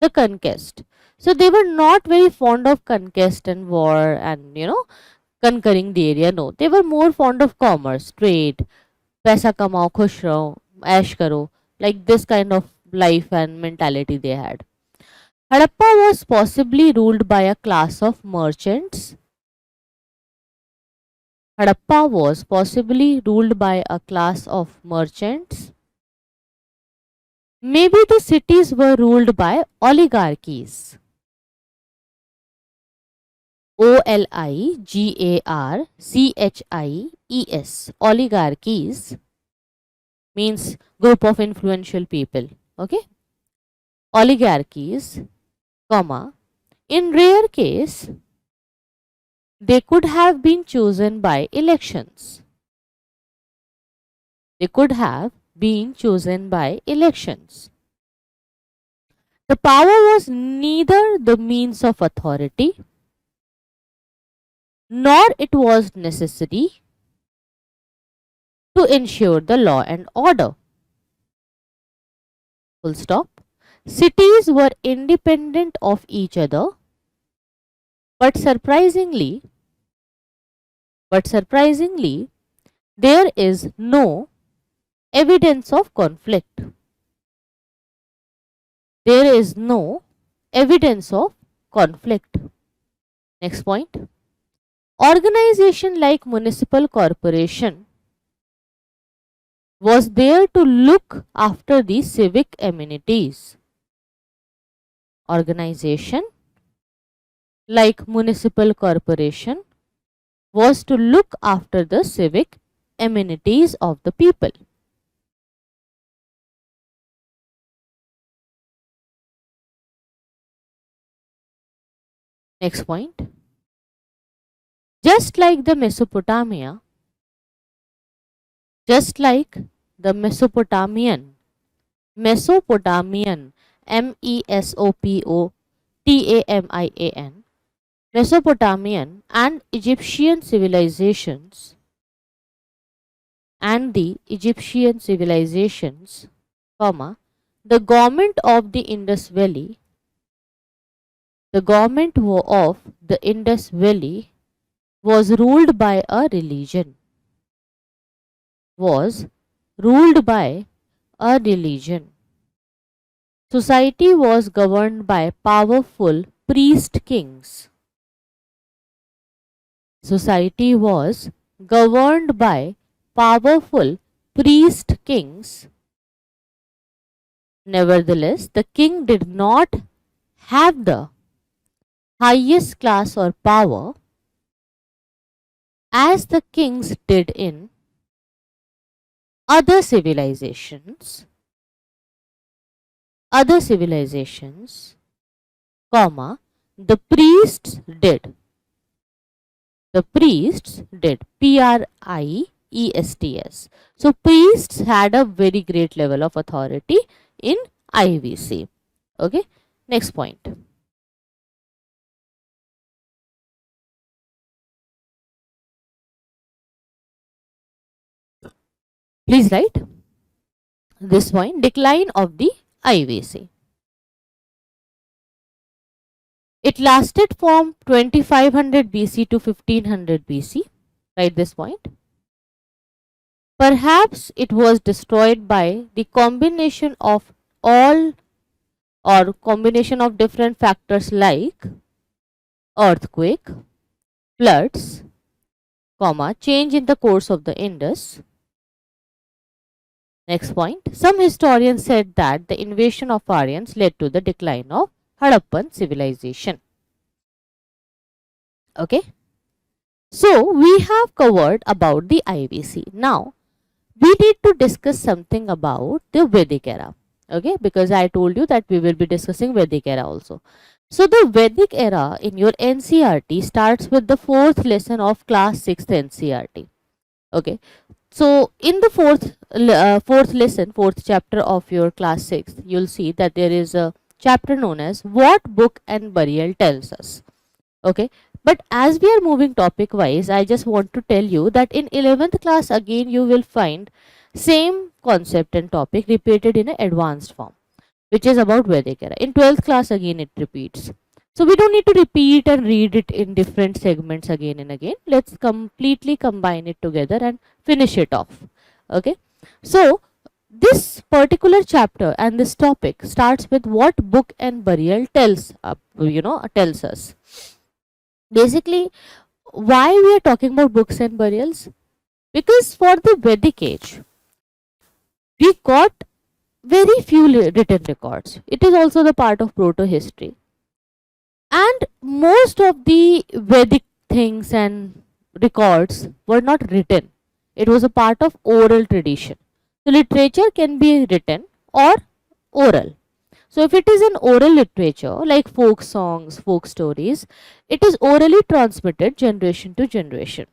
the conquest. So they were not very fond of conquest and war and conquering the area. No, they were more fond of commerce, trade, paisa kamao, khush raho, ash karo, like this kind of life and mentality they had. Harappa was possibly ruled by a class of merchants. Harappa was possibly ruled by a class of merchants. Maybe the cities were ruled by oligarchies. Oligarchies. Oligarchies means group of influential people. Okay. Oligarchies, comma. In rare case, they could have been chosen by elections. They could have been chosen by elections. The power was neither the means of authority, nor it was necessary to ensure the law and order. Full stop. Cities were independent of each other, but surprisingly, there is no evidence of conflict. There is no evidence of conflict. Next point. Organization like municipal corporation was there to look after the civic amenities. Organization like municipal corporation was to look after the civic amenities of the people. Next point. Just like the Mesopotamian, Mesopotamian, Mesopotamian, Mesopotamian and Egyptian civilizations, comma, the government of the Indus Valley, was ruled by a religion. Society was governed by powerful priest kings. Society was governed by powerful priest kings. Nevertheless, the king did not have the highest class or power as the kings did in other civilizations, comma, the priests did. PRIESTS. So priests had a very great level of authority in IVC. Okay. Next point. Please write this point. Decline of the IVC. It lasted from 2500 BC to 1500 BC. Write this point. Perhaps it was destroyed by the combination of all or combination of different factors like earthquake, floods, change in the course of the Indus. Next point, some historians said that the invasion of Aryans led to the decline of Harappan civilization. Okay, so we have covered about the IVC. Now we need to discuss something about the Vedic era. Okay, because I told you that we will be discussing Vedic era also. So the Vedic era in your NCERT starts with the fourth lesson of class 6th NCERT. Okay, so in the fourth chapter of your class 6th, you'll see that there is a chapter known as What Book and Burial Tells Us. Okay, but as we are moving topic wise, I just want to tell you that in 11th class again you will find same concept and topic repeated in an advanced form, which is about Vedic era. In 12th class again it repeats. So we don't need to repeat and read it in different segments again and again. Let's completely combine it together and finish it off. Okay. So this particular chapter and this topic starts with what book and burial tells us. Basically, why we are talking about books and burials? Because for the Vedic age, we got very few written records. It is also the part of proto history. And most of the Vedic things and records were not written. It was a part of oral tradition. So literature can be written or oral. So if it is an oral literature like folk songs, folk stories, it is orally transmitted generation to generation.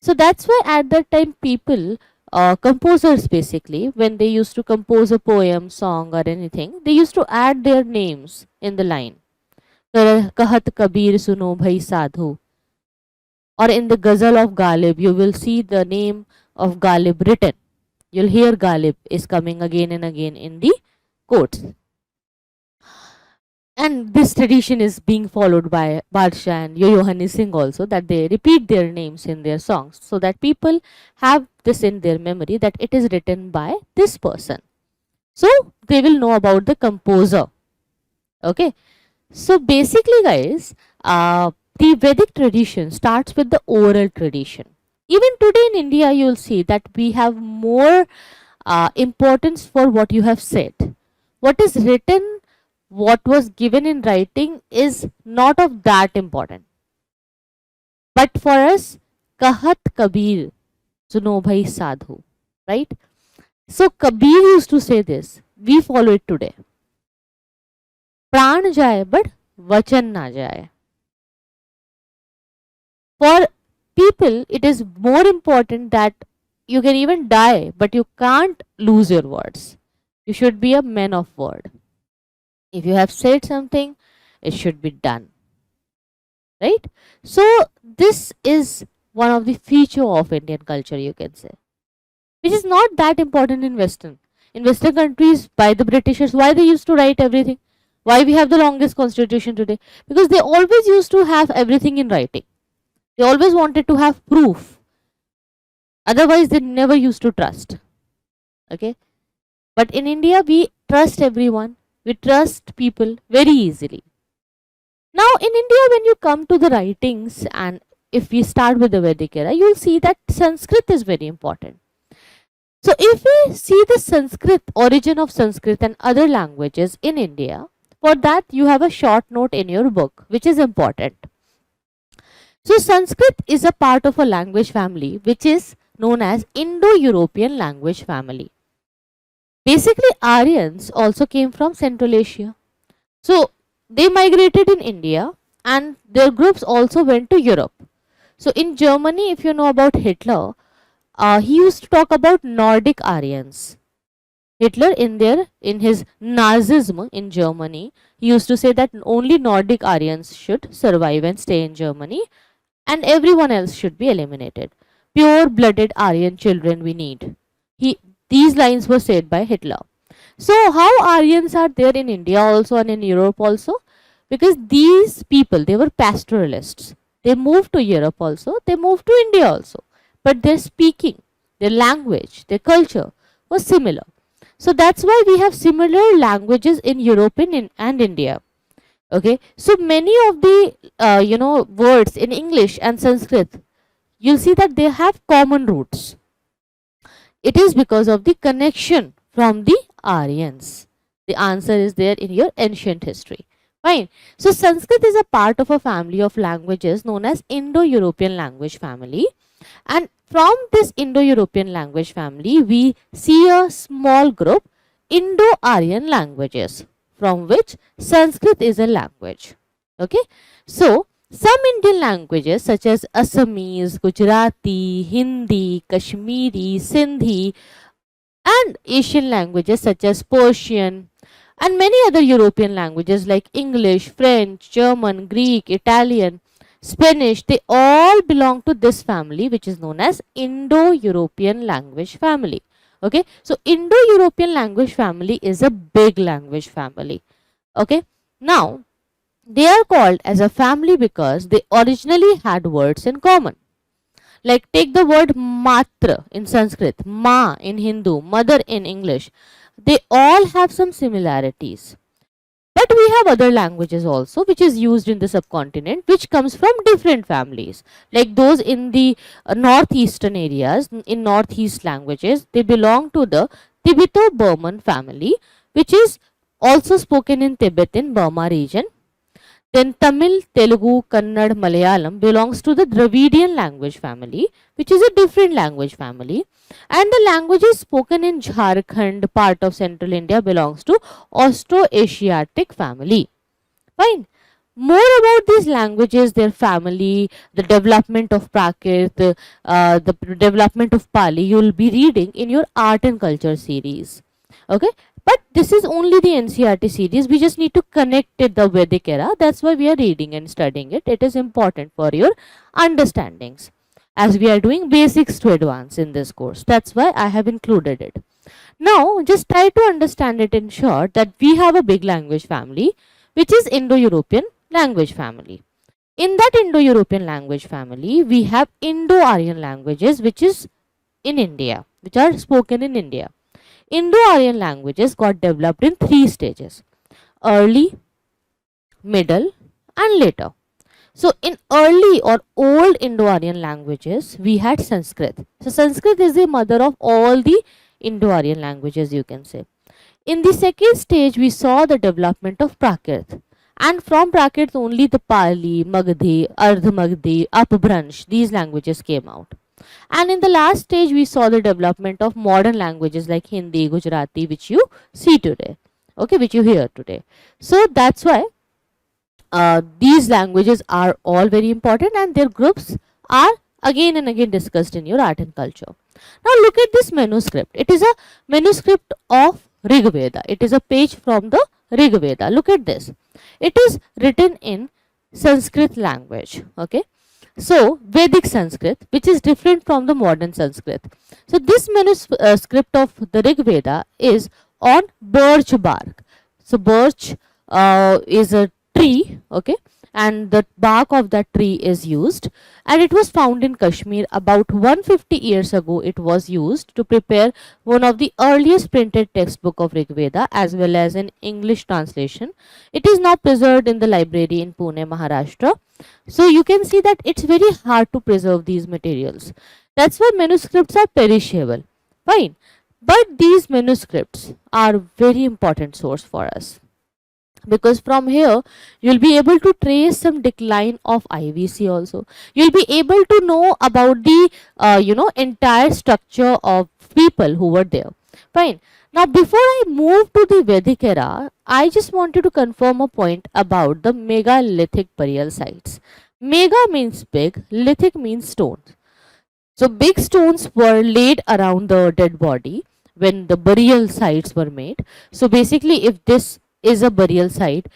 So that's why at that time people, composers basically, when they used to compose a poem, song or anything, they used to add their names in the line. Kahat Kabir Suno Bhai Sadhu. Or in the Ghazal of Ghalib, you will see the name of Ghalib written. You'll hear Ghalib is coming again and again in the quotes. And this tradition is being followed by Badsha and Yohani Singh also, that they repeat their names in their songs so that people have this in their memory that it is written by this person. So they will know about the composer. Okay. So basically guys, the Vedic tradition starts with the oral tradition. Even today in India, you will see that we have more importance for what you have said. What is written, what was given in writing is not of that important. But for us, Kahat Kabir, Suno Bhai Sadhu, right? So Kabir used to say this. We follow it today. Pran jaye, but vachan na jaye. For people, it is more important that you can even die, but you can't lose your words. You should be a man of word. If you have said something, it should be done. Right? So this is one of the feature of Indian culture, you can say, which is not that important in Western. In Western countries, by the Britishers, why they used to write everything? Why we have the longest constitution today? Because they always used to have everything in writing. They always wanted to have proof. Otherwise, they never used to trust. Okay. But in India, we trust everyone. We trust people very easily. Now, in India, when you come to the writings, and if we start with the Vedic era, you will see that Sanskrit is very important. So, if we see the Sanskrit, origin of Sanskrit and other languages in India, for that you have a short note in your book, which is important. So Sanskrit is a part of a language family which is known as Indo-European language family. Basically, Aryans also came from Central Asia. So they migrated in India and their groups also went to Europe. So in Germany, if you know about Hitler, he used to talk about Nordic Aryans. Hitler in his Nazism in Germany, he used to say that only Nordic Aryans should survive and stay in Germany, and everyone else should be eliminated. Pure-blooded Aryan children we need. These lines were said by Hitler. So how Aryans are there in India also and in Europe also? Because these people, they were pastoralists. They moved to Europe also. They moved to India also. But they're speaking their language, their culture was similar. So that's why we have similar languages in European and India. Okay, so many of the words in English and Sanskrit, you'll see that they have common roots. It is because of the connection from the Aryans. The answer is there in your ancient history. Fine. So Sanskrit is a part of a family of languages known as Indo-European language family. And from this Indo-European language family, we see a small group, Indo-Aryan languages, from which Sanskrit is a language. Okay. So some Indian languages such as Assamese, Gujarati, Hindi, Kashmiri, Sindhi, and Asian languages such as Persian, and many other European languages like English, French, German, Greek, Italian, Spanish, they all belong to this family, which is known as Indo-European language family. Okay, so Indo-European language family is a big language family. Okay, now they are called as a family because they originally had words in common. Like take the word matra in Sanskrit, ma in Hindu, mother in English. They all have some similarities. But we have other languages also which is used in the subcontinent, which comes from different families. Like those in the northeastern areas, in northeast languages, they belong to the Tibeto-Burman family, which is also spoken in Tibet in Burma region. Then Tamil, Telugu, Kannada, Malayalam belongs to the Dravidian language family, which is a different language family. And the languages spoken in Jharkhand, part of central India, belongs to Austroasiatic family. Fine. More about these languages, their family, the development of Prakrit, the development of Pali, you will be reading in your art and culture series. Okay. But this is only the NCERT series. We just need to connect it the Vedic era. That's why we are reading and studying it. It is important for your understandings, as we are doing basics to advance in this course. That's why I have included it. Now, just try to understand it in short that we have a big language family, which is Indo-European language family. In that Indo-European language family, we have Indo-Aryan languages, which is in India, which are spoken in India. Indo-Aryan languages got developed in 3 stages: early, middle, and later. So in early or old Indo-Aryan languages, we had Sanskrit. So Sanskrit is the mother of all the Indo-Aryan languages, you can say. In the second stage, we saw the development of Prakrit. And from Prakrit only the Pali, Magadhi, Ardh Magadhi, Apabhransh, these languages came out. And in the last stage, we saw the development of modern languages like Hindi, Gujarati, which you see today, okay, which you hear today. So that's why these languages are all very important, and their groups are again and again discussed in your art and culture. Now look at this manuscript. It is a manuscript of Rigveda. It is a page from the Rigveda. Look at this. It is written in Sanskrit language, okay. So Vedic Sanskrit, which is different from the modern Sanskrit. So this manuscript of the Rigveda is on birch bark. So birch is a tree, okay, and the bark of that tree is used, and it was found in Kashmir about 150 years ago. It was used to prepare one of the earliest printed textbook of Rigveda, as well as an English translation. It is now preserved in the library in Pune, Maharashtra. So you can see that it's very hard to preserve these materials. That's why manuscripts are perishable. Fine. But these manuscripts are very important source for us, because from here you'll be able to trace some decline of IVC also. You'll be able to know about the entire structure of people who were there. Fine. Now before I move to the Vedic era, I just wanted to confirm a point about the megalithic burial sites. Mega means big, lithic means stones. So big stones were laid around the dead body when the burial sites were made. So basically, if this is a burial site,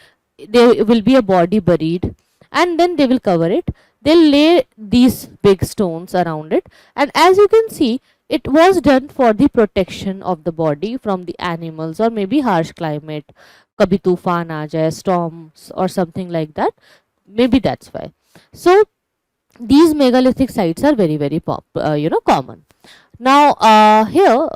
there will be a body buried, and then they will cover it. They'll lay these big stones around it, and as you can see, it was done for the protection of the body from the animals or maybe harsh climate, kabhi tufan aa jaye, storms or something like that. Maybe that's why. So these megalithic sites are very, very common. Now, here,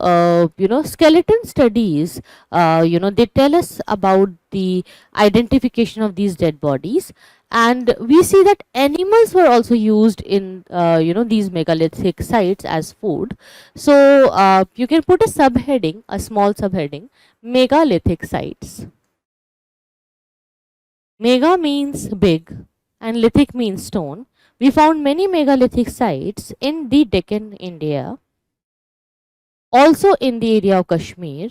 skeleton studies, they tell us about the identification of these dead bodies, and we see that animals were also used in, these megalithic sites as food. So, you can put a subheading, a small subheading, megalithic sites. Mega means big, and lithic means stone. We found many megalithic sites in the Deccan, India, also in the area of Kashmir,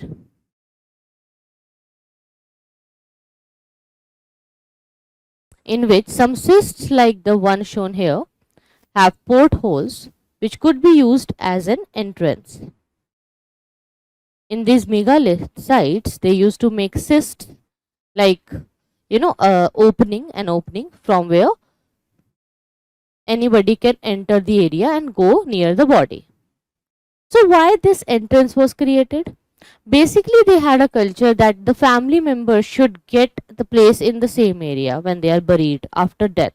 in which some cysts like the one shown here have portholes which could be used as an entrance. In these megalith sites, they used to make cysts like, an opening from where anybody can enter the area and go near the body. So why this entrance was created? Basically, they had a culture that the family members should get the place in the same area when they are buried after death.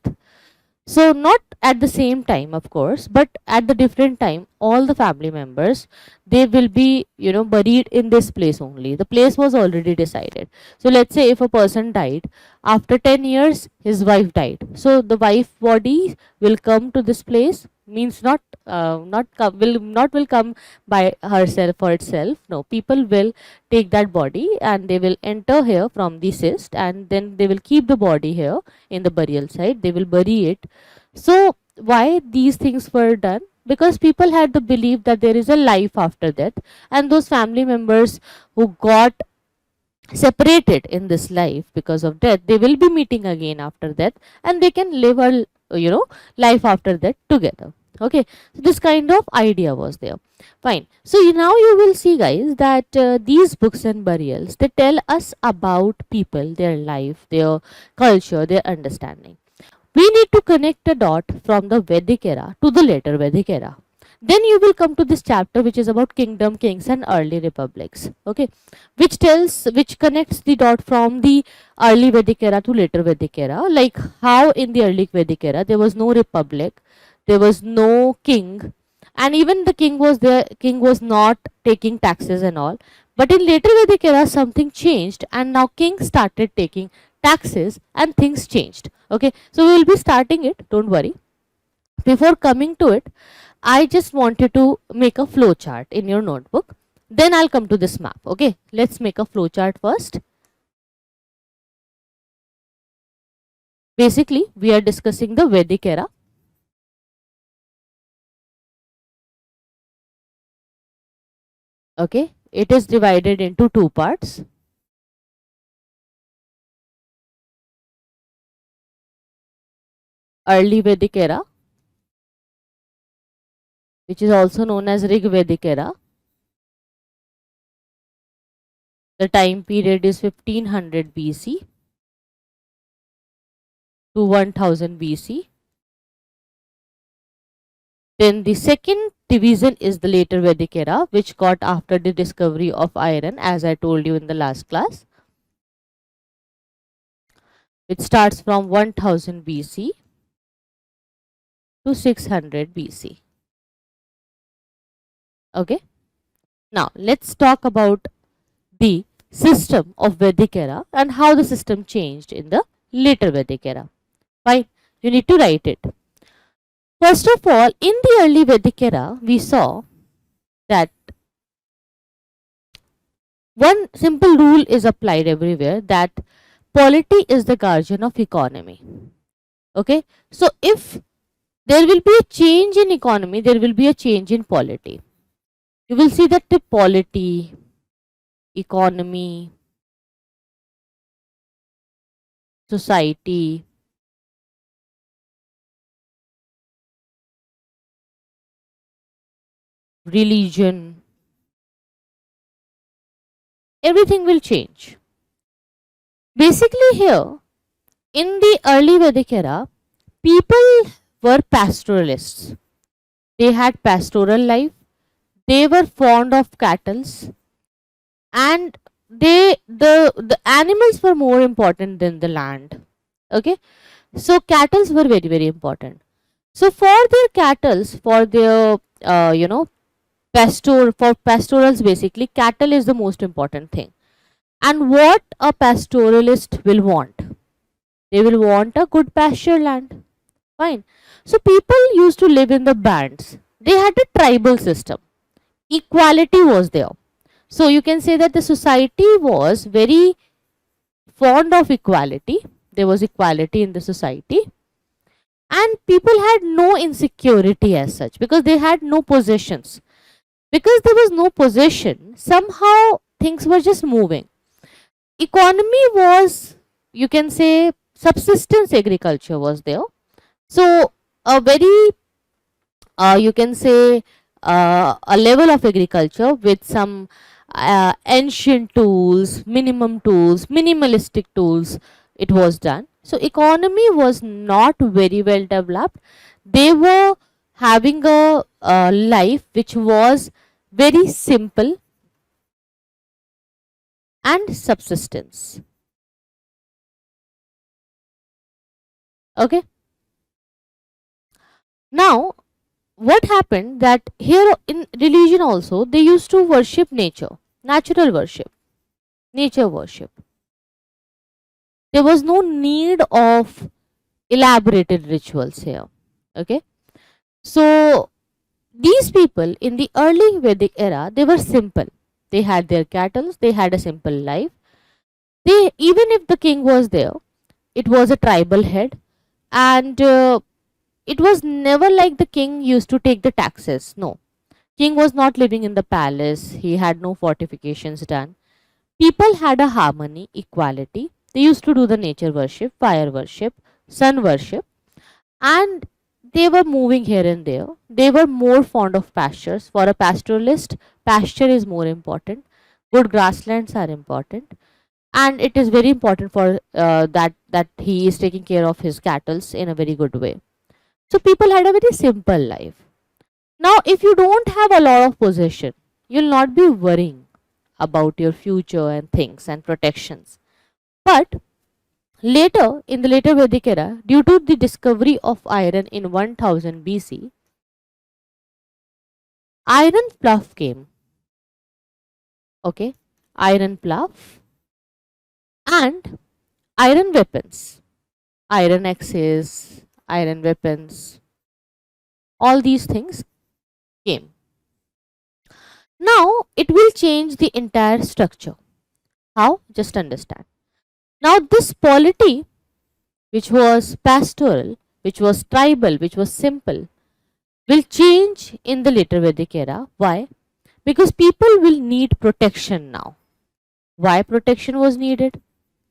So not at the same time, of course, but at the different time, all the family members, they will be, buried in this place only. The place was already decided. So let's say if a person died, after 10 years, his wife died. So the wife body will come to this place, means will come by herself or itself. No, people will take that body and they will enter here from the cyst, and then they will keep the body here in the burial site. They will bury it. So why these things were done? Because people had the belief that there is a life after death, and those family members who got separated in this life because of death, they will be meeting again after death, and they can live a life after death together. Okay, so this kind of idea was there. Fine. So now you will see, guys, that these books and burials, they tell us about people, their life, their culture, their understanding. We need to connect a dot from the Vedic era to the later Vedic era. Then you will come to this chapter which is about kingdom, kings and early republics. Okay, which connects the dot from the early Vedic era to later Vedic era, like how in the early Vedic era there was no republic, there was no king, and even the king was not taking taxes and all. But in later Vedic era something changed, and now king started taking taxes and things changed. Okay, so we will be starting it, don't worry. Before coming to it, I just want you to make a flow chart in your notebook, then I'll come to this map. Okay, let's make a flow chart first. Basically, we are discussing the Vedic era. Okay, it is divided into two parts. Early Vedic era, which is also known as Rigvedic era. The time period is 1500 BC to 1000 BC. Then the second division is the later Vedic era, which got after the discovery of iron, as I told you in the last class. It starts from 1000 BC to 600 BC. Okay. Now let's talk about the system of Vedic era and how the system changed in the later Vedic era. Fine. You need to write it. First of all, in the early Vedic era, we saw that one simple rule is applied everywhere, that polity is the guardian of economy. Okay. So if there will be a change in economy, there will be a change in polity. You will see that the polity, economy, society, religion, everything will change. Basically, here in the early Vedic era, people were pastoralists. They had pastoral life, they were fond of cattle, and the animals were more important than the land. Okay, so cattle were very, very important. So for their cattle, for their for pastorals, basically cattle is the most important thing. And what a pastoralist will want, they will want a good pasture land. Fine. So people used to live in the bands. They had a tribal system. Equality was there. So you can say that the society was very fond of equality. There was equality in the society, and people had no insecurity as such because they had no possessions. Because there was no possession, somehow things were just moving. Economy was, you can say, subsistence agriculture was there. So a very you can say a level of agriculture with some ancient tools, minimum tools, minimalistic tools, it was done. So economy was not very well developed. They were having a life which was very simple and subsistence. Okay. Now what happened that here in religion also they used to worship nature, natural worship, nature worship. There was no need of elaborated rituals here. Okay. So these people in the early Vedic era, they were simple. They had their cattle, they had a simple life. They, even if the king was there, it was a tribal head, and it was never like the king used to take the taxes. No, king was not living in the palace. He had no fortifications done. People had a harmony, equality. They used to do the nature worship, fire worship, sun worship, and they were moving here and there. They were more fond of pastures. For a pastoralist, pasture is more important. Good grasslands are important, and it is very important for that he is taking care of his cattle in a very good way. So people had a very simple life. Now, if you don't have a lot of possession, you'll not be worrying about your future and things and protections. But later, in the later Vedic era, due to the discovery of iron in 1000 BC, iron plough came. Okay, iron plough and iron weapons, iron axes, iron weapons, all these things came. Now it will change the entire structure. How? Just understand. Now this polity, which was pastoral, which was tribal, which was simple, will change in the later Vedic era. Why? Because people will need protection now. Why protection was needed?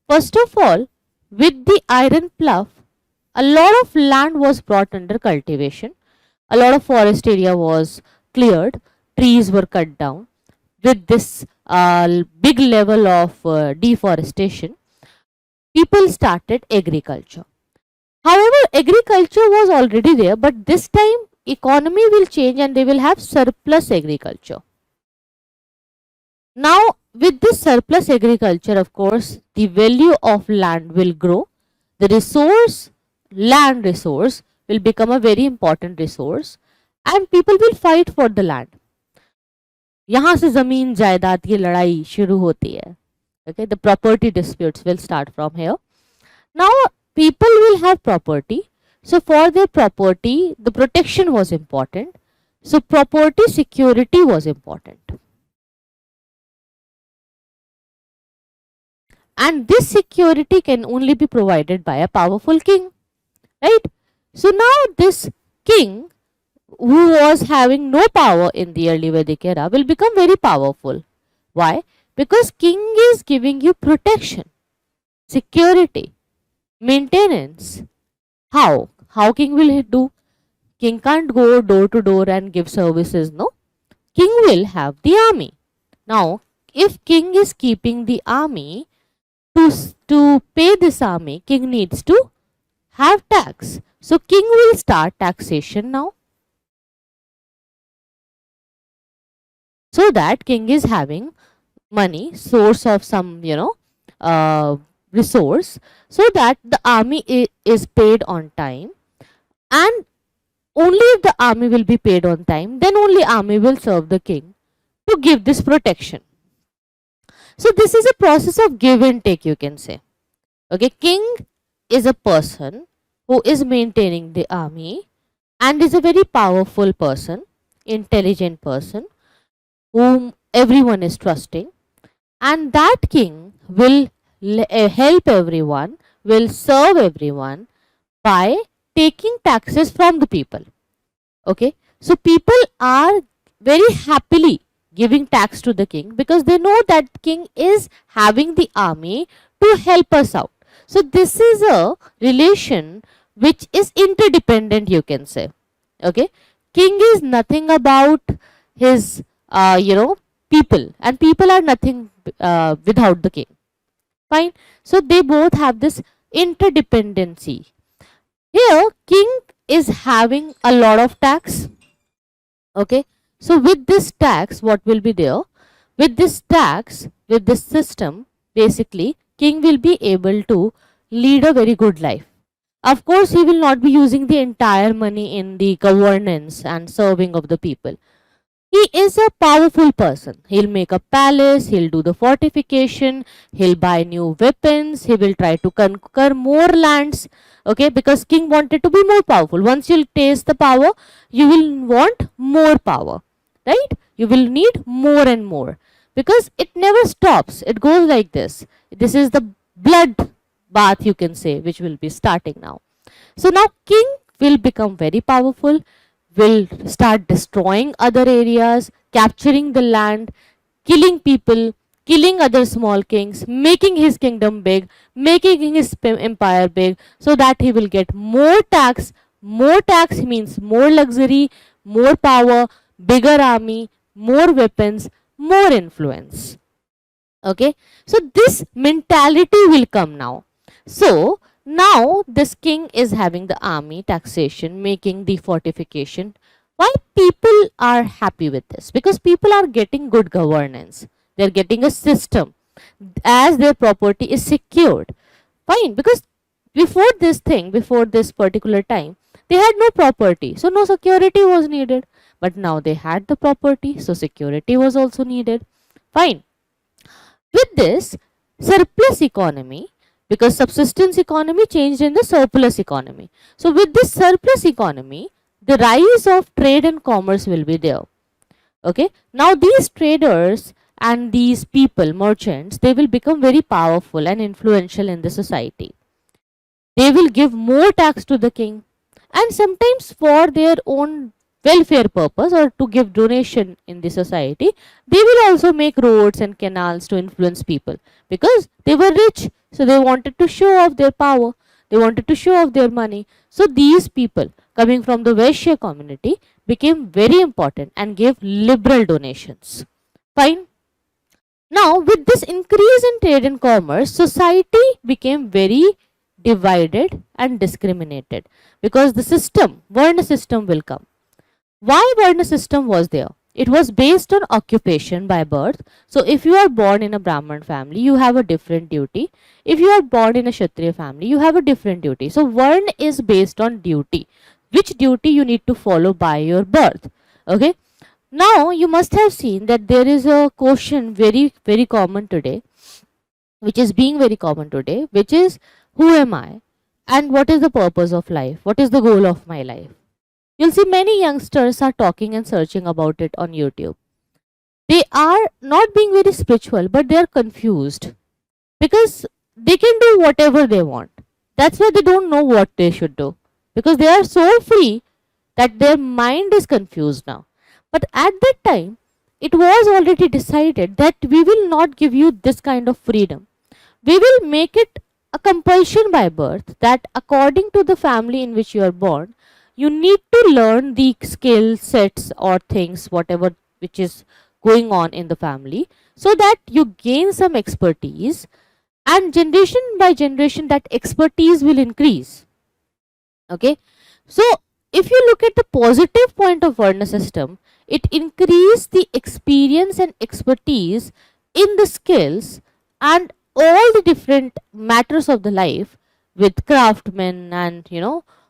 First of all, with the iron plough, a lot of land was brought under cultivation. A lot of forest area was cleared. Trees were cut down. With this big level of deforestation, people started agriculture. However, agriculture was already there, but this time economy will change and they will have surplus agriculture. Now, with this surplus agriculture, of course, the value of land will grow. The resource, land resource, will become a very important resource, and people will fight for the land. यहाँ से जमीन जायदाद की लड़ाई शुरू होती है. Okay, the property disputes will start from here. Now people will have property. So for their property, the protection was important. So property security was important. And this security can only be provided by a powerful king. Right? So now this king, who was having no power in the early Vedic era, will become very powerful. Why? Because king is giving you protection, security, maintenance. How? How king will he do? King can't go door to door and give services, no? King will have the army. Now, if king is keeping the army, to pay this army, king needs to have tax. So king will start taxation now. So that king is having money, source of some, resource, so that the army is paid on time, and only if the army will be paid on time, then only army will serve the king to give this protection. So this is a process of give and take, you can say. Okay, king is a person who is maintaining the army and is a very powerful person, intelligent person whom everyone is trusting, and that king will help everyone, will serve everyone by taking taxes from the people. Okay, so people are very happily giving tax to the king because they know that king is having the army to help us out. So this is a relation which is interdependent, you can say. Okay, king is nothing about his people, and people are nothing without the king. Fine. So they both have this interdependency. Here king is having a lot of tax. Okay, so with this tax, what will be there? With this tax, with this system, basically king will be able to lead a very good life. Of course, he will not be using the entire money in the governance and serving of the people. He is a powerful person. He'll make a palace, he'll do the fortification, he'll buy new weapons, he will try to conquer more lands. Okay, because king wanted to be more powerful. Once you'll taste the power, you will want more power, right? You will need more and more because it never stops. It goes like this. This is the blood bath, you can say, which will be starting now. So now king will become very powerful, will start destroying other areas, capturing the land, killing people, killing other small kings, making his kingdom big, making his empire big, so that he will get more tax. More tax means more luxury, more power, bigger army, more weapons, more influence. Okay, so this mentality will come now. So now this king is having the army, taxation, making the fortification. Why people are happy with this? Because people are getting good governance. They are getting a system as their property is secured. Fine, because before this particular time, they had no property, so no security was needed. But now they had the property, so security was also needed. Fine. With this surplus economy, because subsistence economy changed in the surplus economy. So with this surplus economy, the rise of trade and commerce will be there. Okay, now these traders and these people, merchants, they will become very powerful and influential in the society. They will give more tax to the king, and sometimes for their own welfare purpose or to give donation in the society, they will also make roads and canals to influence people because they were rich. So they wanted to show off their power, they wanted to show off their money. So these people coming from the Vaishya community became very important and gave liberal donations. Fine. Now with this increase in trade and commerce, society became very divided and discriminated because the system, Varna system will come. Why Varna system was there? It was based on occupation by birth. So if you are born in a Brahman family, you have a different duty. If you are born in a Kshatriya family, you have a different duty. So Varna is based on duty. Which duty you need to follow by your birth. Okay. Now you must have seen that there is a question very common today, which is being very common today, which is who am I and what is the purpose of life? What is the goal of my life? You'll see many youngsters are talking and searching about it on YouTube. They are not being very spiritual, but they are confused because they can do whatever they want. That's why they don't know what they should do because they are so free that their mind is confused now. But at that time, it was already decided that we will not give you this kind of freedom. We will make it a compulsion by birth that according to the family in which you are born, you need to learn the skill sets or things, whatever which is going on in the family, so that you gain some expertise, and generation by generation that expertise will increase. Okay, so if you look at the positive point of Varna system, it increased the experience and expertise in the skills and all the different matters of the life with craftsmen and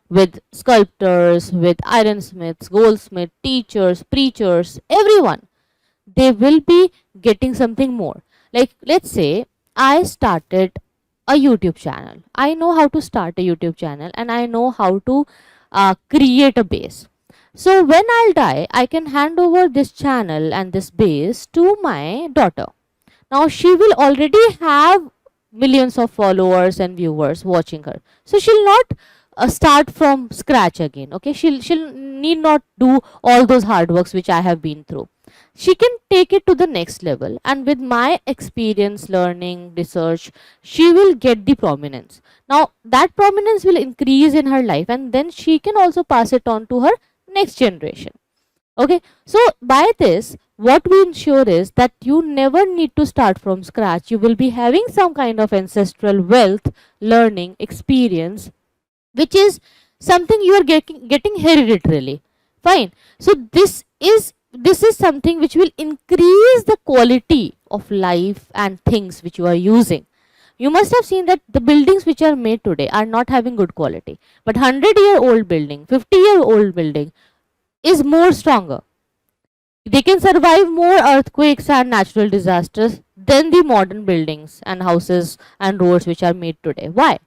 with sculptors, with ironsmiths, goldsmiths, teachers, preachers, everyone. They will be getting something more. Like, let's say I started a YouTube channel. I know how to start a YouTube channel and I know how to create a base. So when I'll die, I can hand over this channel and this base to my daughter. Now she will already have millions of followers and viewers watching her. So she'll not start from scratch again. Okay, she'll need not do all those hard works which I have been through. She can take it to the next level, and with my experience, learning, research, she will get the prominence. Now that prominence will increase in her life, and then she can also pass it on to her next generation. Okay, so by this, what we ensure is that you never need to start from scratch. You will be having some kind of ancestral wealth, learning, experience, which is something you are getting hereditarily. Fine. So this is something which will increase the quality of life and things which you are using. You must have seen that the buildings which are made today are not having good quality, but 100-year-old building, 50-year-old building is more stronger. They can survive more earthquakes and natural disasters than the modern buildings and houses and roads which are made today. Why?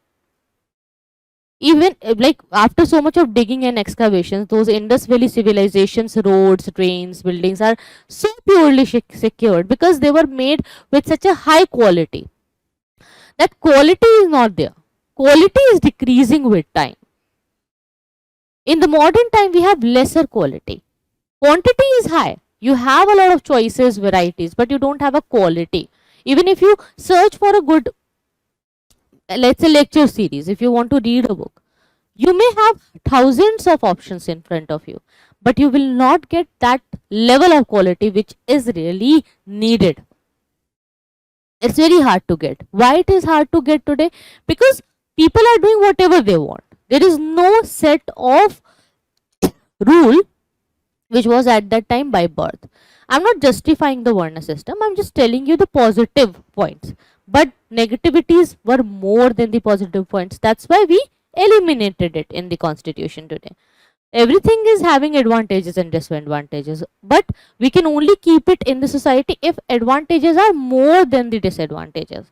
Even like after so much of digging and excavations, those Indus Valley civilizations, roads, trains, buildings are so purely secured because they were made with such a high quality. That quality is not there. Quality is decreasing with time. In the modern time, we have lesser quality. Quantity is high. You have a lot of choices, varieties, but you don't have a quality. Even if you search for a good, let's say, lecture series, if you want to read a book, you may have thousands of options in front of you, but you will not get that level of quality which is really needed. It's very hard to get. Why it is hard to get today? Because people are doing whatever they want. There is no set of rule which was at that time by birth. I'm not justifying the Varna system, I'm just telling you the positive points. But negativities were more than the positive points. That's why we eliminated it in the constitution today. Everything is having advantages and disadvantages, but we can only keep it in the society if advantages are more than the disadvantages.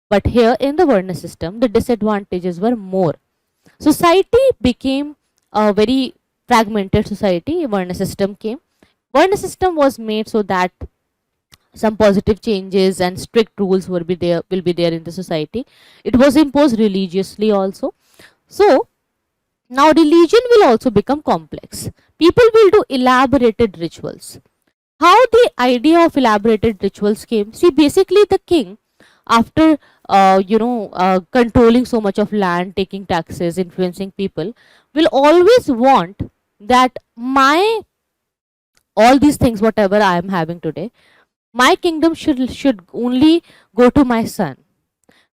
But here in the Varna system, the disadvantages were more. Society became a very fragmented society. Varna system came. Varna system was made so that some positive changes and strict rules will be there in the society. It was imposed religiously also. So now religion will also become complex. People will do elaborated rituals. How the idea of elaborated rituals came? See, basically the king, after controlling so much of land, taking taxes, influencing people, will always want that my all these things, whatever I am having today, my kingdom should only go to my son.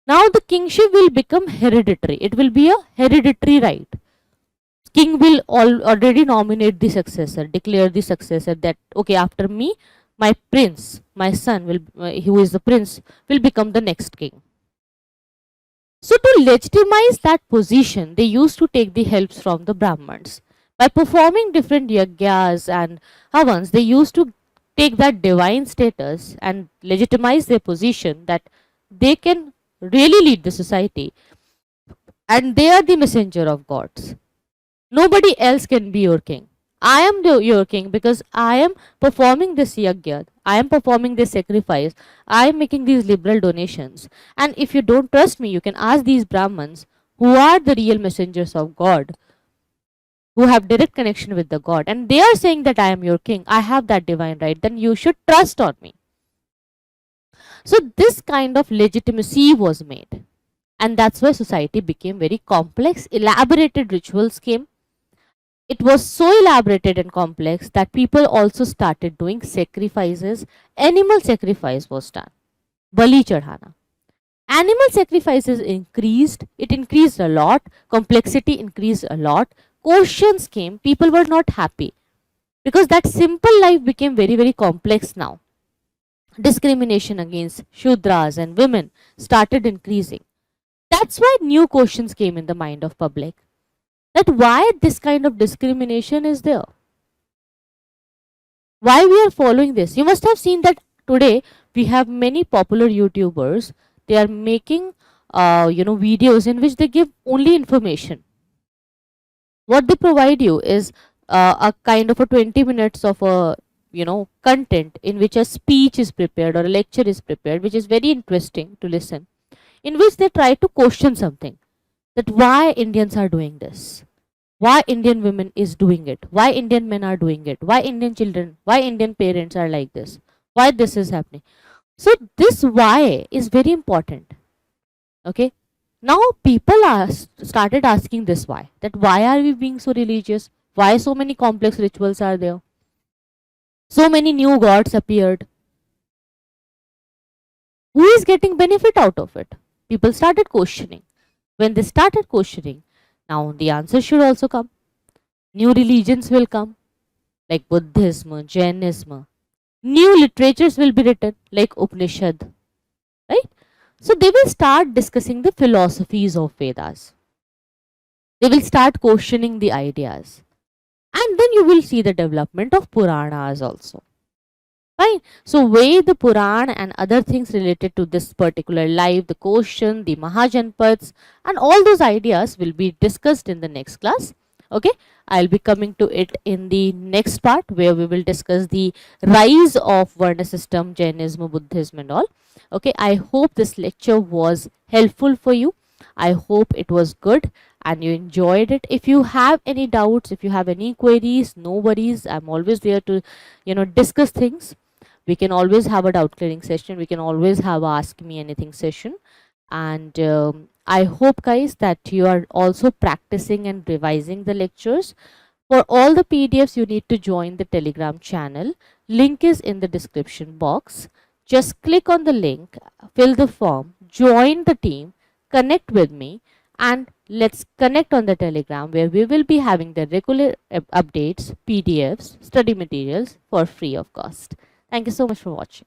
Now the kingship will become hereditary. It will be a hereditary right. King will already nominate the successor, declare the successor that okay, after me, my prince, my son will, who is the prince, will become the next king. So to legitimize that position, they used to take the helps from the Brahmins. By performing different yagyas and havans, they used to take that divine status and legitimize their position that they can really lead the society and they are the messenger of gods. Nobody else can be your king. I am your king because I am performing this yagya, I am performing this sacrifice, I am making these liberal donations. And if you don't trust me, you can ask these Brahmins who are the real messengers of God, who have direct connection with the God, and they are saying that I am your king, I have that divine right, then you should trust on me. So this kind of legitimacy was made. And that's why society became very complex. Elaborated rituals came. It was so elaborated and complex that people also started doing sacrifices. Animal sacrifice was done. Bali chadhana. Animal sacrifices increased. It increased a lot. Complexity increased a lot. Questions came. People were not happy because that simple life became very, very complex now. Discrimination against Shudras and women started increasing. That's why new questions came in the mind of public. that why this kind of discrimination is there. Why we are following this? You must have seen that today we have many popular YouTubers. They are making videos in which they give only information. What they provide you is a kind of a 20 minutes of a content in which a speech is prepared or a lecture is prepared, which is very interesting to listen, in which they try to question something, that why Indians are doing this, why Indian women is doing it, why Indian men are doing it, why Indian children, why Indian parents are like this, why this is happening. So this why is very important. Okay, now people are started asking this why, that why are we being so religious, why so many complex rituals are there, so many new gods appeared, who is getting benefit out of it? People started questioning. When they started questioning, now the answer should also come. New religions will come, like Buddhism, Jainism. New literatures will be written, like Upanishad, right? So they will start discussing the philosophies of Vedas. They will start questioning the ideas. And then you will see the development of Puranas also. Fine. So way the Puran and other things related to this particular life, the question, the Mahajanpads, and all those ideas will be discussed in the next class. Okay, I'll be coming to it in the next part, where we will discuss the rise of Varna system, Jainism, Buddhism and all. Okay, I hope this lecture was helpful for you. I hope it was good and you enjoyed it. If you have any doubts, if you have any queries, no worries. I'm always there to discuss things. We can always have a doubt clearing session, we can always have a ask me anything session. And I hope guys that you are also practicing and revising the lectures. For all the PDFs you need to join the Telegram channel. Link is in the description box. Just click on the link, fill the form, join the team, connect with me, and let's connect on the Telegram, where we will be having the regular updates, PDFs, study materials for free of cost. Thank you so much for watching.